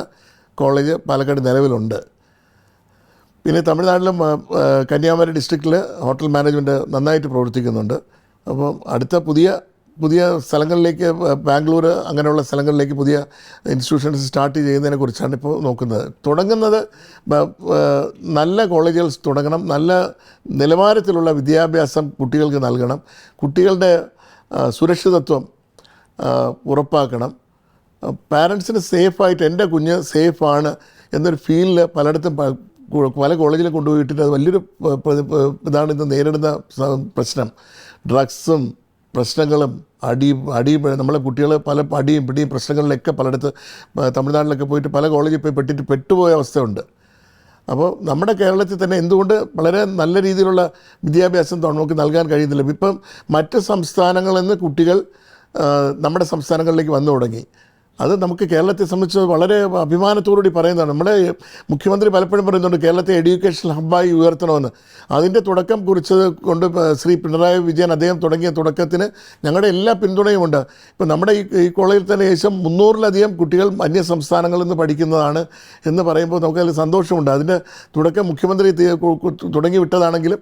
കോളേജ് പാലക്കാട് നിലവിലുണ്ട്. പിന്നെ തമിഴ്നാട്ടിലും കന്യാകുമാരി ഡിസ്ട്രിക്റ്റിൽ ഹോട്ടൽ മാനേജ്മെൻറ്റ് നന്നായിട്ട് പ്രവർത്തിക്കുന്നുണ്ട്. അപ്പോൾ അടുത്ത പുതിയ സ്ഥലങ്ങളിലേക്ക്, ബാംഗ്ലൂർ അങ്ങനെയുള്ള സ്ഥലങ്ങളിലേക്ക് പുതിയ ഇൻസ്റ്റിറ്റ്യൂഷൻസ് സ്റ്റാർട്ട് ചെയ്യുന്നതിനെക്കുറിച്ചാണ് ഇപ്പോൾ നോക്കുന്നത്. തുടങ്ങുന്നത് നല്ല കോളേജുകൾ തുടങ്ങണം, നല്ല നിലവാരത്തിലുള്ള വിദ്യാഭ്യാസം കുട്ടികൾക്ക് നൽകണം, കുട്ടികളുടെ സുരക്ഷിതത്വം ഉറപ്പാക്കണം, പാരൻസിന് സേഫായിട്ട് എൻ്റെ കുഞ്ഞ് സേഫാണ് എന്നൊരു ഫീലിൽ പലയിടത്തും പല കോളേജിലും കൊണ്ടുപോയിട്ടിട്ട് അത് വലിയൊരു ഇതാണ് ഇന്ന് നേരിടുന്ന പ്രശ്നം. ഡ്രഗ്സും പ്രശ്നങ്ങളും നമ്മളെ കുട്ടികൾ പല അടിയും പിടിയും പ്രശ്നങ്ങളിലൊക്കെ പലയിടത്ത് തമിഴ്നാട്ടിലൊക്കെ പോയിട്ട് പല കോളേജിൽ പോയി പെട്ടുപോയ അവസ്ഥയുണ്ട്. അപ്പോൾ നമ്മുടെ കേരളത്തിൽ തന്നെ എന്തുകൊണ്ട് വളരെ നല്ല രീതിയിലുള്ള വിദ്യാഭ്യാസം നമുക്ക് നൽകാൻ കഴിയുന്നില്ല? ഇപ്പം മറ്റ് സംസ്ഥാനങ്ങളിൽ നിന്ന് കുട്ടികൾ നമ്മുടെ സംസ്ഥാനങ്ങളിലേക്ക് വന്നു തുടങ്ങി. അത് നമുക്ക് കേരളത്തെ സംബന്ധിച്ച് വളരെ അഭിമാനത്തോടുകൂടി പറയുന്നതാണ്. നമ്മുടെ മുഖ്യമന്ത്രി പലപ്പോഴും പറയുന്നുണ്ട് കേരളത്തെ എഡ്യൂക്കേഷൻ ഹബ്ബായി ഉയർത്തണമെന്ന്. അതിൻ്റെ തുടക്കം കുറിച്ചത് കൊണ്ട് ശ്രീ പിണറായി വിജയൻ അദ്ദേഹം തുടങ്ങിയ തുടക്കത്തിന് ഞങ്ങളുടെ എല്ലാ പിന്തുണയുമുണ്ട്. ഇപ്പോൾ നമ്മുടെ ഈ കോളേജിൽ തന്നെ ഏകദേശം 300-ലധികം കുട്ടികൾ അന്യ സംസ്ഥാനങ്ങളിൽ നിന്ന് പഠിക്കുന്നതാണ് എന്ന് പറയുമ്പോൾ നമുക്കതിൽ സന്തോഷമുണ്ട്. അതിൻ്റെ തുടക്കം മുഖ്യമന്ത്രി തുടങ്ങി വിട്ടതാണെങ്കിലും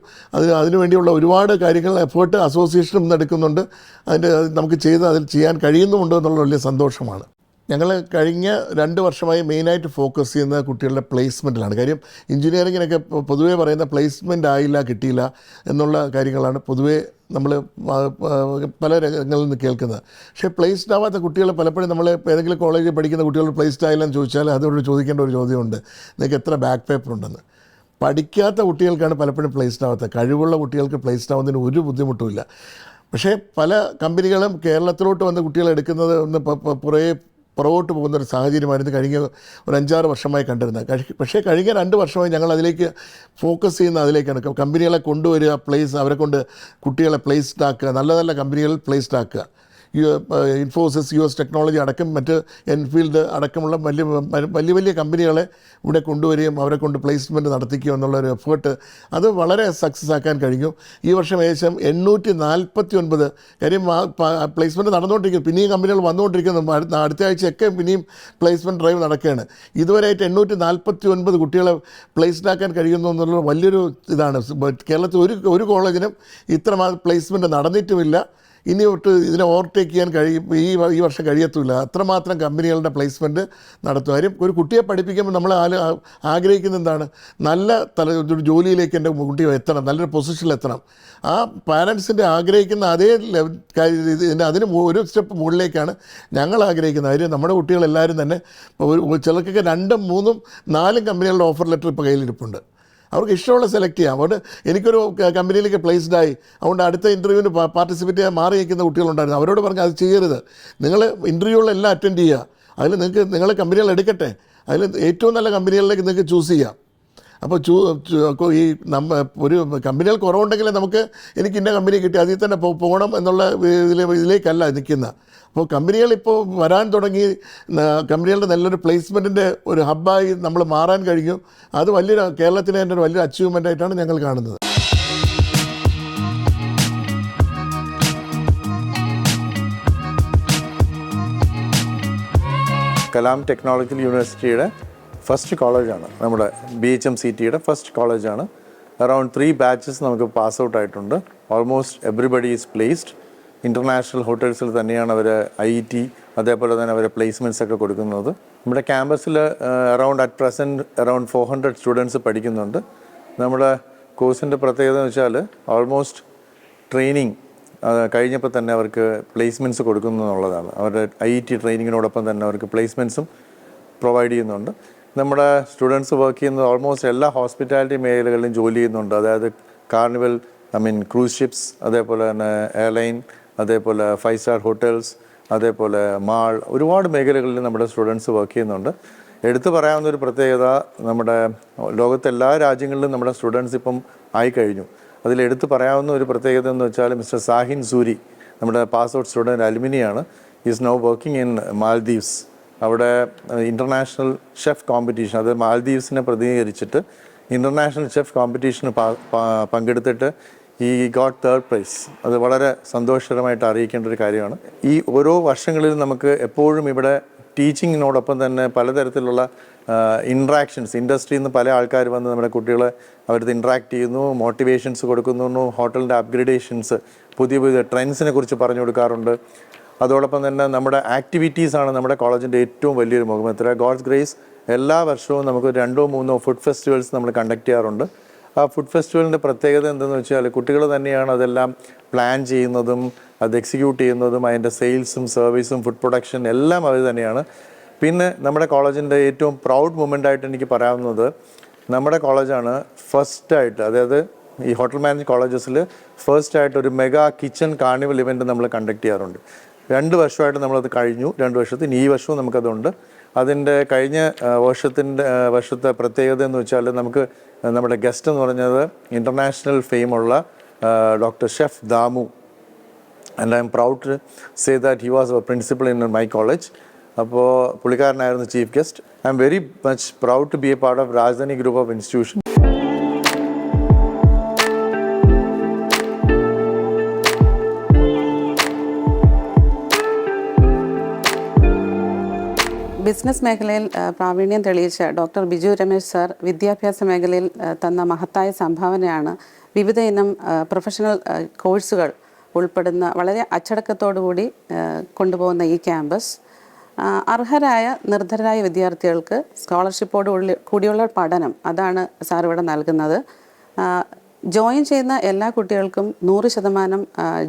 അതിനുവേണ്ടിയുള്ള ഒരുപാട് കാര്യങ്ങൾ എഫേർട്ട് അസോസിയേഷനും ഇന്ന് എടുക്കുന്നുണ്ട്. നമുക്ക് അതിൽ ചെയ്യാൻ കഴിയുന്നുമുണ്ട് എന്നുള്ള വലിയ സന്തോഷമാണ്. ഞങ്ങൾ കഴിഞ്ഞ 2 വർഷമായി മെയിനായിട്ട് ഫോക്കസ് ചെയ്യുന്നത് കുട്ടികളുടെ പ്ലേസ്മെൻറ്റിലാണ്. കാര്യം എഞ്ചിനീയറിങ്ങിനൊക്കെ പൊതുവേ പറയുന്ന പ്ലേസ്മെൻ്റ് ആയില്ല, കിട്ടിയില്ല എന്നുള്ള കാര്യങ്ങളാണ് പൊതുവേ നമ്മൾ പല രംഗങ്ങളിൽ നിന്ന് കേൾക്കുന്നത്. പക്ഷേ പ്ലേസ്ഡ് ആവാത്ത കുട്ടികൾ പലപ്പോഴും നമ്മൾ ഏതെങ്കിലും കോളേജിൽ പഠിക്കുന്ന കുട്ടികൾ പ്ലേസ്ഡ് ആയില്ലെന്ന് ചോദിച്ചാൽ അതോട് ചോദിക്കേണ്ട ഒരു ചോദ്യമുണ്ട്, നിങ്ങൾക്ക് എത്ര ബാക്ക് പേപ്പർ ഉണ്ടെന്ന്. പഠിക്കാത്ത കുട്ടികൾക്കാണ് പലപ്പോഴും പ്ലേസ്ഡ് ആവാത്തത്. കഴിവുള്ള കുട്ടികൾക്ക് പ്ലേസ്ഡ് ആവുന്നതിന് ഒരു ബുദ്ധിമുട്ടുമില്ല. പക്ഷേ പല കമ്പനികളും കേരളത്തിലോട്ട് വന്ന കുട്ടികളെ എടുക്കുന്നത് പുറകോട്ട് പോകുന്നൊരു സാഹചര്യമായിരുന്നു കഴിഞ്ഞ ഒരു 5-6 വർഷമായി കണ്ടിരുന്നത്. പക്ഷേ കഴിഞ്ഞ 2 വർഷമായി ഞങ്ങൾ അതിലേക്ക് ഫോക്കസ് ചെയ്യുന്ന അതിലേക്കാണ്. കമ്പനികളെ കൊണ്ടുവരിക, അവരെ കൊണ്ട് കുട്ടികളെ പ്ലേസ്ഡ് ആക്കുക, നല്ല നല്ല കമ്പനികളിൽ പ്ലേസ്ഡ് ആക്കുക. ഇൻഫോസിസ്, US ടെക്നോളജി അടക്കം മറ്റ് എൻഫീൽഡ് അടക്കമുള്ള വലിയ കമ്പനികളെ ഇവിടെ കൊണ്ടുവരികയും അവരെ കൊണ്ട് പ്ലേസ്മെൻറ്റ് നടത്തിക്കുക എന്നുള്ളൊരു എഫേർട്ട് അത് വളരെ സക്സസ് ആക്കാൻ കഴിഞ്ഞു. ഈ വർഷം ഏകദേശം 849 കാര്യം പ്ലേസ്മെൻറ്റ് നടന്നുകൊണ്ടിരിക്കുന്നു. പിന്നെയും കമ്പനികൾ വന്നുകൊണ്ടിരിക്കുന്നു. അടുത്ത ആഴ്ചയൊക്കെ പിന്നെയും പ്ലേസ്മെൻറ്റ് ഡ്രൈവ് നടക്കുകയാണ്. ഇതുവരെയായിട്ട് 849 കുട്ടികളെ പ്ലേസ്ഡ് ആക്കാൻ കഴിയുന്നു എന്നുള്ള വലിയൊരു ഇതാണ്. കേരളത്തിൽ ഒരു കോളേജിനും ഇത്ര പ്ലേസ്മെൻറ്റ് നടന്നിട്ടുമില്ല. ഇനി തൊട്ട് ഇതിനെ ഓവർടേക്ക് ചെയ്യാൻ ഈ വർഷം കഴിയത്തുമില്ല. അത്രമാത്രം കമ്പനികളുടെ പ്ലേസ്മെൻറ്റ് നടത്തും. കാര്യം ഒരു കുട്ടിയെ പഠിപ്പിക്കുമ്പോൾ നമ്മൾ ആഗ്രഹിക്കുന്ന എന്താണ്, നല്ല ഒരു ജോലിയിലേക്ക് എൻ്റെ കുട്ടി എത്തണം, നല്ലൊരു പൊസിഷനിൽ എത്തണം. ആ പാരൻസിൻ്റെ ആഗ്രഹിക്കുന്ന അതേ അതിന് ഒരു സ്റ്റെപ്പ് മുകളിലേക്കാണ് ഞങ്ങൾ ആഗ്രഹിക്കുന്നത്. കാര്യം നമ്മുടെ കുട്ടികളെല്ലാവരും തന്നെ ചിലർക്കൊക്കെ 2, 3, 4 കമ്പനികളുടെ ഓഫർ ലെറ്റർ ഇപ്പോൾ കയ്യിലിരിപ്പുണ്ട്. അവർക്ക് ഇഷ്ടമുള്ള സെലക്ട് ചെയ്യാം. അതുകൊണ്ട് എനിക്കൊരു കമ്പനിയിലേക്ക് പ്ലേസ്ഡായി, അതുകൊണ്ട് അടുത്ത ഇൻ്റർവ്യൂവിന് പാർട്ടിസിപ്പേറ്റ് ചെയ്യാൻ മാറി നിൽക്കുന്ന കുട്ടികളുണ്ടായിരുന്നു. അവരോട് പറഞ്ഞ് അത് ചെയ്യരുത്, നിങ്ങൾ ഇൻ്റർവ്യൂകളെല്ലാം അറ്റൻഡ് ചെയ്യുക, അതിൽ നിങ്ങളെ കമ്പനികൾ എടുക്കട്ടെ, അതിൽ ഏറ്റവും നല്ല കമ്പനികളിലേക്ക് നിങ്ങൾക്ക് ചൂസ് ചെയ്യാം. അപ്പോൾ ഈ ഒരു കമ്പനികൾ കുറവുണ്ടെങ്കിൽ എനിക്ക് ഇന്ന കമ്പനി കിട്ടി അതിൽ തന്നെ പോകണം എന്നുള്ള ഇതിലേക്കല്ല നിൽക്കുന്നത്. അപ്പോൾ കമ്പനികളിപ്പോൾ വരാൻ തുടങ്ങി, കമ്പനികളുടെ നല്ലൊരു പ്ലേസ്മെൻറ്റിൻ്റെ ഒരു ഹബ്ബായി നമ്മൾ മാറാൻ കഴിഞ്ഞു. അത് കേരളത്തിലെ തന്നെ ഒരു വലിയൊരു അച്ചീവ്മെൻ്റായിട്ടാണ് ഞങ്ങൾ കാണുന്നത്.
കലാം ടെക്നോളജിക്കൽ യൂണിവേഴ്സിറ്റിയുടെ ഫസ്റ്റ് കോളേജാണ് നമ്മുടെ BHMCTയുടെ ഫസ്റ്റ് കോളേജാണ്. അറൗണ്ട് 3 ബാച്ചസ് നമുക്ക് പാസ് ഔട്ട് ആയിട്ടുണ്ട്. Almost everybody is placed. International ഹോട്ടൽസിൽ തന്നെയാണ് അവർ IIT അതേപോലെ തന്നെ അവർ പ്ലേസ്മെൻറ്റ്സ് ഒക്കെ കൊടുക്കുന്നത്. നമ്മുടെ ക്യാമ്പസിൽ അറ്റ് പ്രസൻറ്റ് അറൗണ്ട് 400 സ്റ്റുഡൻസ് പഠിക്കുന്നുണ്ട്. നമ്മുടെ കോഴ്സിൻ്റെ പ്രത്യേകത എന്ന് വെച്ചാൽ ഓൾമോസ്റ്റ് ട്രെയിനിങ് കഴിഞ്ഞപ്പോൾ തന്നെ അവർക്ക് പ്ലേസ്മെൻറ്റ്സ് കൊടുക്കുന്നു എന്നുള്ളതാണ്. അവരുടെ IIT ട്രെയിനിങ്ങിനോടൊപ്പം തന്നെ അവർക്ക് പ്ലേസ്മെൻറ്റ്സും പ്രൊവൈഡ് ചെയ്യുന്നുണ്ട്. നമ്മുടെ സ്റ്റുഡൻസ് വർക്ക് ചെയ്യുന്നത് ഓൾമോസ്റ്റ് എല്ലാ ഹോസ്പിറ്റാലിറ്റി മേഖലകളിലും ജോലി ചെയ്യുന്നുണ്ട്. അതായത് കാർണിവൽ, ക്രൂസ് ഷിപ്സ്, അതേപോലെ തന്നെ എയർലൈൻ, അതേപോലെ 5 സ്റ്റാർ ഹോട്ടൽസ്, അതേപോലെ മാൾ, ഒരുപാട് മേഖലകളിൽ നമ്മുടെ സ്റ്റുഡൻസ് വർക്ക് ചെയ്യുന്നുണ്ട്. എടുത്തു പറയാവുന്ന ഒരു പ്രത്യേകത, നമ്മുടെ ലോകത്തെ എല്ലാ രാജ്യങ്ങളിലും നമ്മുടെ സ്റ്റുഡൻസ് ഇപ്പം ആയിക്കഴിഞ്ഞു. അതിലെടുത്ത് പറയാവുന്ന ഒരു പ്രത്യേകത എന്ന് വെച്ചാൽ മിസ്റ്റർ സാഹിൻ സൂരി, നമ്മുടെ പാസ് ഔട്ട് സ്റ്റുഡൻറ്റ് അലുമിനിയാണ്. Is now working in Maldives. അവിടെ ഇൻ്റർനാഷണൽ ഷെഫ് കോമ്പറ്റീഷൻ, അത് മാൽദീവ്സിനെ പ്രതിനിധീകരിച്ചിട്ട് ഇൻ്റർനാഷണൽ ഷെഫ് കോമ്പറ്റീഷന് പങ്കെടുത്തിട്ട് ഈ ഗോട്ട് 3rd പ്രൈസ്. അത് വളരെ സന്തോഷകരമായിട്ട് അറിയിക്കേണ്ട ഒരു കാര്യമാണ്. ഈ ഓരോ വർഷങ്ങളിലും നമുക്ക് എപ്പോഴും ഇവിടെ ടീച്ചിങ്ങിനോടൊപ്പം തന്നെ പലതരത്തിലുള്ള ഇൻട്രാക്ഷൻസ്, ഇൻഡസ്ട്രിയിൽ നിന്ന് പല ആൾക്കാർ വന്ന് നമ്മുടെ കുട്ടികളെ അവരത് ഇൻട്രാക്ട് ചെയ്യുന്നു, മോട്ടിവേഷൻസ് കൊടുക്കുന്നു, ഹോട്ടലിൻ്റെ അപ്ഗ്രഡേഷൻസ്, പുതിയ പുതിയ ട്രെൻഡ്സിനെ കുറിച്ച് പറഞ്ഞു കൊടുക്കാറുണ്ട്. അതോടൊപ്പം തന്നെ നമ്മുടെ ആക്ടിവിറ്റീസാണ് നമ്മുടെ കോളേജിൻ്റെ ഏറ്റവും വലിയൊരു മുഖമുദ്ര. ഗോഡ്സ് ഗ്രേസ് എല്ലാ വർഷവും നമുക്ക് 2-3 ഫുഡ് ഫെസ്റ്റിവൽസ് നമ്മൾ കണ്ടക്ട് ചെയ്യാറുണ്ട്. ആ ഫുഡ് ഫെസ്റ്റിവലിൻ്റെ പ്രത്യേകത എന്തെന്ന് വെച്ചാൽ കുട്ടികൾ തന്നെയാണ് അതെല്ലാം പ്ലാൻ ചെയ്യുന്നതും അത് എക്സിക്യൂട്ട് ചെയ്യുന്നതും, അതിൻ്റെ സെയിൽസും സർവീസും ഫുഡ് പ്രൊഡക്ഷൻ എല്ലാം അവർ തന്നെയാണ്. പിന്നെ നമ്മുടെ കോളേജിൻ്റെ ഏറ്റവും പ്രൗഡ് മൊമെൻ്റായിട്ട് എനിക്ക് പറയാവുന്നത്, നമ്മുടെ കോളേജാണ് ഫസ്റ്റായിട്ട്, അതായത് ഈ ഹോട്ടൽ മാനേജ് കോളേജസിൽ ഫസ്റ്റായിട്ട് ഒരു മെഗാ കിച്ചൺ കാർണിവൽ ഇവൻറ്റ് നമ്മൾ കണ്ടക്ട് ചെയ്യാറുണ്ട്. 2 വർഷമായിട്ട് നമ്മളത് കഴിഞ്ഞു. 2 വർഷത്തിന് ഈ വർഷവും നമുക്കതുണ്ട്. അതിൻ്റെ കഴിഞ്ഞ വർഷത്തെ പ്രത്യേകത എന്ന് വെച്ചാൽ നമുക്ക് നമ്മുടെ ഗസ്റ്റ് എന്ന് പറഞ്ഞത് ഇൻ്റർനാഷണൽ ഫെയിമുള്ള doctor chef Damu. And I'm proud to say that he was a principal in my college. അപ്പോൾ പുള്ളിക്കാരനായിരുന്നു chief guest. I'm very much proud to be a part of Rajadhani group of institution.
Business മേഖലയിൽ പ്രാവീണ്യം തെളിയിച്ച doctor Biju Ramesh sir വിദ്യാഭ്യാസ മേഖലയിൽ തന്ന മഹത്തായ സംഭാവനയാണ് വിവിധ ഇനം പ്രൊഫഷണൽ കോഴ്സുകൾ ഉൾപ്പെടുന്ന വളരെ അച്ചടക്കത്തോടുകൂടി കൊണ്ടുപോകുന്ന ഈ ക്യാമ്പസ് അർഹരായ നിർധനരായ വിദ്യാർത്ഥികൾക്ക് സ്കോളർഷിപ്പോട് കൂടിയുള്ള പഠനം, അതാണ് സാർ ഇവിടെ നൽകുന്നത്. ജോയിൻ ചെയ്യുന്ന എല്ലാ കുട്ടികൾക്കും 100%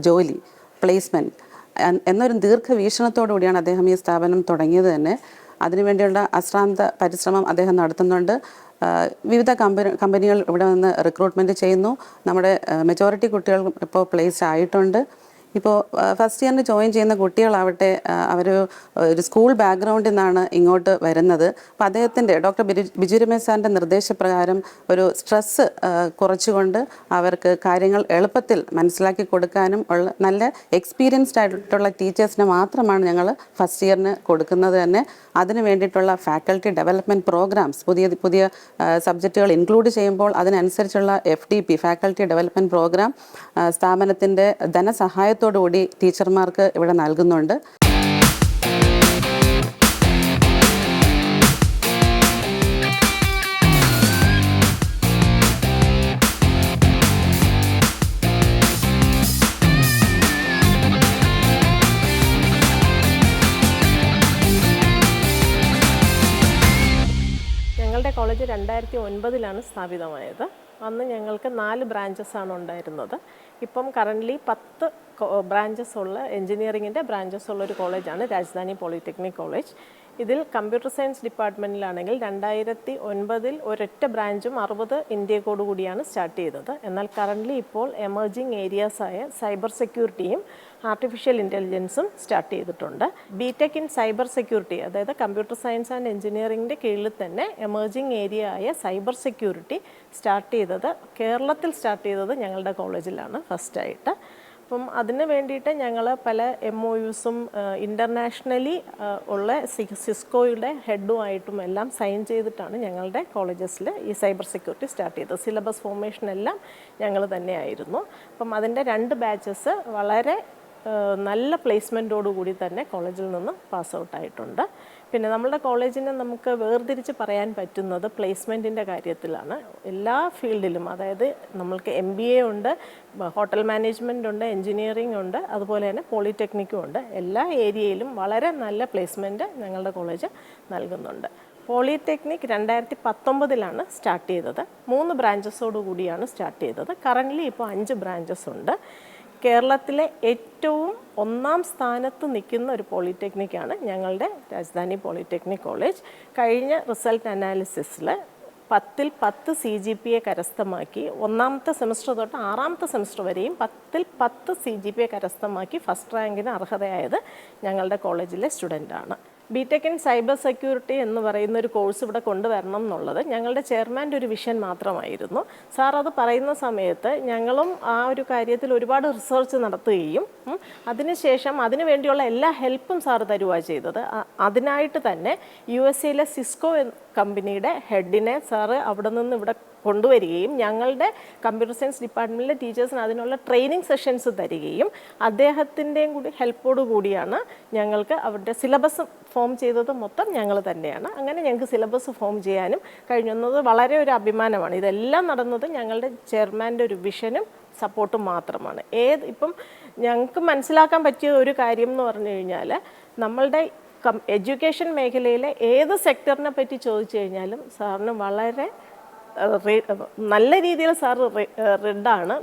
ജോലി, പ്ലേസ്മെൻറ്റ് എന്നൊരു ദീർഘവീക്ഷണത്തോടു കൂടിയാണ് അദ്ദേഹം ഈ സ്ഥാപനം തുടങ്ങിയത് തന്നെ. അതിനുവേണ്ടിയുള്ള അശ്രാന്ത പരിശ്രമം അദ്ദേഹം നടത്തുന്നുണ്ട്. വിവിധ കമ്പനികൾ ഇവിടെ നിന്ന് റിക്രൂട്ട്മെൻറ്റ് ചെയ്യുന്നു. നമ്മുടെ മെജോറിറ്റി കുട്ടികൾ ഇപ്പോൾ പ്ലേസ്ഡ് ആയിട്ടുണ്ട്. ഇപ്പോൾ ഫസ്റ്റ് ഇയറിന് ജോയിൻ ചെയ്യുന്ന കുട്ടികളാവട്ടെ അവർ ഒരു സ്കൂൾ ബാക്ക്ഗ്രൗണ്ടിൽ നിന്നാണ് ഇങ്ങോട്ട് വരുന്നത്. അപ്പോൾ അദ്ദേഹത്തിൻ്റെ ഡോക്ടർ ബിജു രമേശ് സാറിൻ്റെ നിർദ്ദേശപ്രകാരം ഒരു സ്ട്രെസ്സ് കുറച്ചുകൊണ്ട് അവർക്ക് കാര്യങ്ങൾ എളുപ്പത്തിൽ മനസ്സിലാക്കി കൊടുക്കാനും ഉള്ള നല്ല എക്സ്പീരിയൻസ്ഡ് ആയിട്ടുള്ള ടീച്ചേഴ്സിനെ മാത്രമാണ് ഞങ്ങൾ ഫസ്റ്റ് ഇയറിന് കൊടുക്കുന്നത് തന്നെ. അതിന് വേണ്ടിയിട്ടുള്ള ഫാക്കൽറ്റി ഡെവലപ്മെൻറ്റ് പ്രോഗ്രാംസ്, പുതിയ സബ്ജക്റ്റുകൾ ഇൻക്ലൂഡ് ചെയ്യുമ്പോൾ അതിനനുസരിച്ചുള്ള FDP ഫാക്കൽറ്റി ഡെവലപ്മെൻറ്റ് പ്രോഗ്രാം സ്ഥാപനത്തിൻ്റെ ധനസഹായത്തോടുകൂടി ടീച്ചർമാർക്ക് ഇവിടെ നൽകുന്നുണ്ട്.
ഞങ്ങളുടെ കോളേജ് 2009 സ്ഥാപിതമായത്. അന്ന് ഞങ്ങൾക്ക് 4 ബ്രാഞ്ചസാണ് ഉണ്ടായിരുന്നത്. ഇപ്പം കറൻ്റ്ലി 10 ബ്രാഞ്ചസ് ഉള്ള എൻജിനീയറിങ്ങിൻ്റെ ബ്രാഞ്ചസ് ഉള്ള ഒരു കോളേജാണ് രാജധാനി പോളിടെക്നിക് കോളേജ്. ഇതിൽ കമ്പ്യൂട്ടർ സയൻസ് ഡിപ്പാർട്ട്മെൻറ്റിലാണെങ്കിൽ 2009 ഒരൊറ്റ ബ്രാഞ്ചും 60 ഇൻടേക്കോട് കൂടിയാണ് സ്റ്റാർട്ട് ചെയ്തത്. എന്നാൽ കറൻ്റ്ലി ഇപ്പോൾ എമർജിങ് ഏരിയാസായ സൈബർ സെക്യൂരിറ്റിയും ആർട്ടിഫിഷ്യൽ ഇൻ്റലിജൻസും സ്റ്റാർട്ട് ചെയ്തിട്ടുണ്ട്. BTech ഇൻ സൈബർ സെക്യൂരിറ്റി, അതായത് കമ്പ്യൂട്ടർ സയൻസ് ആൻഡ് എഞ്ചിനീയറിങ്ങിൻ്റെ കീഴിൽ തന്നെ എമർജിങ് ഏരിയ ആയ സൈബർ സെക്യൂരിറ്റി കേരളത്തിൽ സ്റ്റാർട്ട് ചെയ്തത് ഞങ്ങളുടെ കോളേജിലാണ് ഫസ്റ്റായിട്ട്. അപ്പം അതിന് വേണ്ടിയിട്ട് ഞങ്ങൾ പല MOUസും ഇൻ്റർനാഷണലി ഉള്ള സിസ്കോയുടെ ഹെഡുമായിട്ടും എല്ലാം സൈൻ ചെയ്തിട്ടാണ് ഞങ്ങളുടെ കോളേജസിൽ ഈ സൈബർ സെക്യൂരിറ്റി സ്റ്റാർട്ട് ചെയ്തത്. സിലബസ് ഫോർമേഷൻ എല്ലാം ഞങ്ങൾ തന്നെയായിരുന്നു. അപ്പം അതിൻ്റെ 2 ബാച്ചസ് വളരെ നല്ല പ്ലേസ്മെൻറ്റോടുകൂടി തന്നെ കോളേജിൽ നിന്ന് പാസ് ഔട്ടായിട്ടുണ്ട്. പിന്നെ നമ്മുടെ കോളേജിനെ നമുക്ക് വേർതിരിച്ച് പറയാൻ പറ്റുന്നത് പ്ലേസ്മെൻറ്റിൻ്റെ കാര്യത്തിലാണ്. എല്ലാ ഫീൽഡിലും, അതായത് നമ്മൾക്ക് MBA ഉണ്ട്, ഹോട്ടൽ മാനേജ്മെൻ്റ് ഉണ്ട്, എൻജിനീയറിംഗ് ഉണ്ട്, അതുപോലെ തന്നെ പോളിടെക്നിക്കും ഉണ്ട്. എല്ലാ ഏരിയയിലും വളരെ നല്ല പ്ലേസ്മെൻറ്റ് ഞങ്ങളുടെ കോളേജ് നൽകുന്നുണ്ട്. പോളിടെക്നിക് 2019 സ്റ്റാർട്ട് ചെയ്തത്. 3 ബ്രാഞ്ചസോടു കൂടിയാണ് സ്റ്റാർട്ട് ചെയ്തത്. കറൻ്റ്ലി ഇപ്പോൾ 5 ബ്രാഞ്ചസ് ഉണ്ട്. കേരളത്തിലെ ഏറ്റവും 1ാം സ്ഥാനത്ത് നിൽക്കുന്ന ഒരു പോളിടെക്നിക്കാണ് ഞങ്ങളുടെ രാജധാനി പോളിടെക്നിക് കോളേജ്. കഴിഞ്ഞ റിസൾട്ട് അനാലിസിസിൽ 10ൽ 10 CGPA കരസ്ഥമാക്കി 1ാമത്തെ സെമിസ്റ്റർ തൊട്ട് 6ാമത്തെ സെമിസ്റ്റർ വരെയും 10ൽ 10 CGPA കരസ്ഥമാക്കി ഫസ്റ്റ് റാങ്കിന് അർഹതയായത് ഞങ്ങളുടെ കോളേജിലെ സ്റ്റുഡൻ്റാണ്. BTech ഇൻ സൈബർ സെക്യൂരിറ്റി എന്ന് പറയുന്ന ഒരു കോഴ്സ് ഇവിടെ കൊണ്ടുവരണം എന്നുള്ളത് ഞങ്ങളുടെ ചെയർമാൻ്റെ ഒരു വിഷൻ മാത്രമായിരുന്നു. സാർ അത് പറയുന്ന സമയത്ത് ഞങ്ങളും ആ ഒരു കാര്യത്തിൽ ഒരുപാട് റിസർച്ച് നടത്തുകയും അതിനുശേഷം അതിനു വേണ്ടിയുള്ള എല്ലാ ഹെൽപ്പും സാർ തരുകയാണ് ചെയ്തത്. അതിനായിട്ട് തന്നെ USA സിസ്കോ കമ്പനിയുടെ ഹെഡിനെ സാറ് അവിടെ നിന്ന് ഇവിടെ കൊണ്ടുവരികയും ഞങ്ങളുടെ കമ്പ്യൂട്ടർ സയൻസ് ഡിപ്പാർട്ട്മെൻറ്റിലെ ടീച്ചേഴ്സിന് അതിനുള്ള ട്രെയിനിങ് സെഷൻസ് തരികയും അദ്ദേഹത്തിൻ്റെയും കൂടി ഹെൽപ്പോടു കൂടിയാണ് ഞങ്ങൾക്ക് അവരുടെ സിലബസ് ഫോം ചെയ്തത് മൊത്തം ഞങ്ങൾ തന്നെയാണ്. അങ്ങനെ ഞങ്ങൾക്ക് സിലബസ് ഫോം ചെയ്യാനും കഴിഞ്ഞത് വളരെ ഒരു അഭിമാനമാണ്. ഇതെല്ലാം നടന്നത് ഞങ്ങളുടെ ചെയർമാൻ്റെ ഒരു വിഷനും സപ്പോർട്ടും മാത്രമാണ്. ഇപ്പം ഞങ്ങൾക്ക് മനസ്സിലാക്കാൻ പറ്റിയ ഒരു കാര്യം എന്ന് പറഞ്ഞു കഴിഞ്ഞാൽ നമ്മളുടെ എഡ്യൂക്കേഷൻ മേഖലയിലെ ഏത് സെക്ടറിനെ പറ്റി ചോദിച്ചു കഴിഞ്ഞാലും സാറിന് വളരെ നല്ല രീതിയിൽ സാർ റെഡാണ്.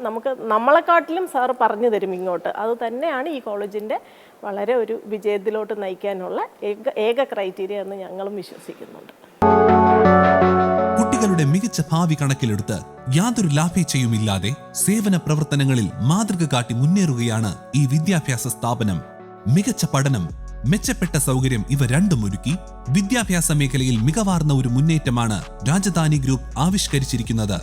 നമ്മളെക്കാട്ടിലും സാറ് പറഞ്ഞു തരും ഇങ്ങോട്ട്. അത് തന്നെയാണ് ഈ കോളേജിൻ്റെ വളരെ ഒരു വിജയത്തിലോട്ട് നയിക്കാനുള്ള ഏക ക്രൈറ്റീരിയ എന്ന് ഞങ്ങളും വിശ്വസിക്കുന്നുണ്ട്.
കുട്ടികളുടെ മികച്ച ഭാവി കണക്കിലെടുത്ത് യാതൊരു ലാഭേച്ഛയുമില്ലാതെ സേവന പ്രവർത്തനങ്ങളിൽ മാതൃക കാട്ടി മുന്നേറുകയാണ് ഈ വിദ്യാഭ്യാസ സ്ഥാപനം. മികച്ച പഠനം, മെച്ചപ്പെട്ട സൗകര്യം ഇവ രണ്ടും ഒരുക്കി വിദ്യാഭ്യാസ മേഖലയിൽ മികവാർന്ന ഒരു മുന്നേറ്റമാണ് രാജധാനി ഗ്രൂപ്പ് ആവിഷ്കരിച്ചിരിക്കുന്നത്.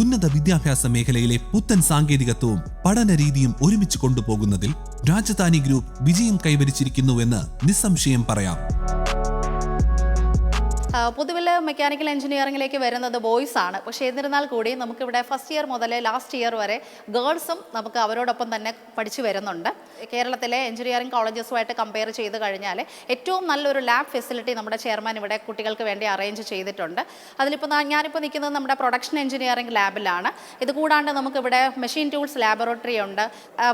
ഉന്നത വിദ്യാഭ്യാസ മേഖലയിലെ പുത്തൻ സാങ്കേതികത്വവും പഠന രീതിയും ഒരുമിച്ച് കൊണ്ടുപോകുന്നതിൽ രാജധാനി ഗ്രൂപ്പ് വിജയം കൈവരിച്ചിരിക്കുന്നുവെന്ന് നിസ്സംശയം പറയാം.
പൊതുവിൽ മെക്കാനിക്കൽ എഞ്ചിനീയറിംഗിലേക്ക് വരുന്നത് ബോയ്സ് ആണ്. പക്ഷേ എന്നിരുന്നാൽ കൂടി നമുക്കിവിടെ ഫസ്റ്റ് ഇയർ മുതൽ ലാസ്റ്റ് ഇയർ വരെ ഗേൾസും നമുക്ക് അവരോടൊപ്പം തന്നെ പഠിച്ചു വരുന്നുണ്ട്. കേരളത്തിലെ എഞ്ചിനീയറിംഗ് കോളേജസുമായിട്ട് കമ്പയർ ചെയ്ത് കഴിഞ്ഞാൽ ഏറ്റവും നല്ലൊരു ലാബ് ഫെസിലിറ്റി നമ്മുടെ ചെയർമാൻ ഇവിടെ കുട്ടികൾക്ക് വേണ്ടി അറേഞ്ച് ചെയ്തിട്ടുണ്ട്. അതിലിപ്പോൾ ഞാനിപ്പോൾ നിൽക്കുന്നത് നമ്മുടെ പ്രൊഡക്ഷൻ എഞ്ചിനീയറിംഗ് ലാബിലാണ്. ഇതുകൂടാണ്ട് നമുക്കിവിടെ മെഷീൻ ടൂൾസ് ലാബോറട്ടറി ഉണ്ട്,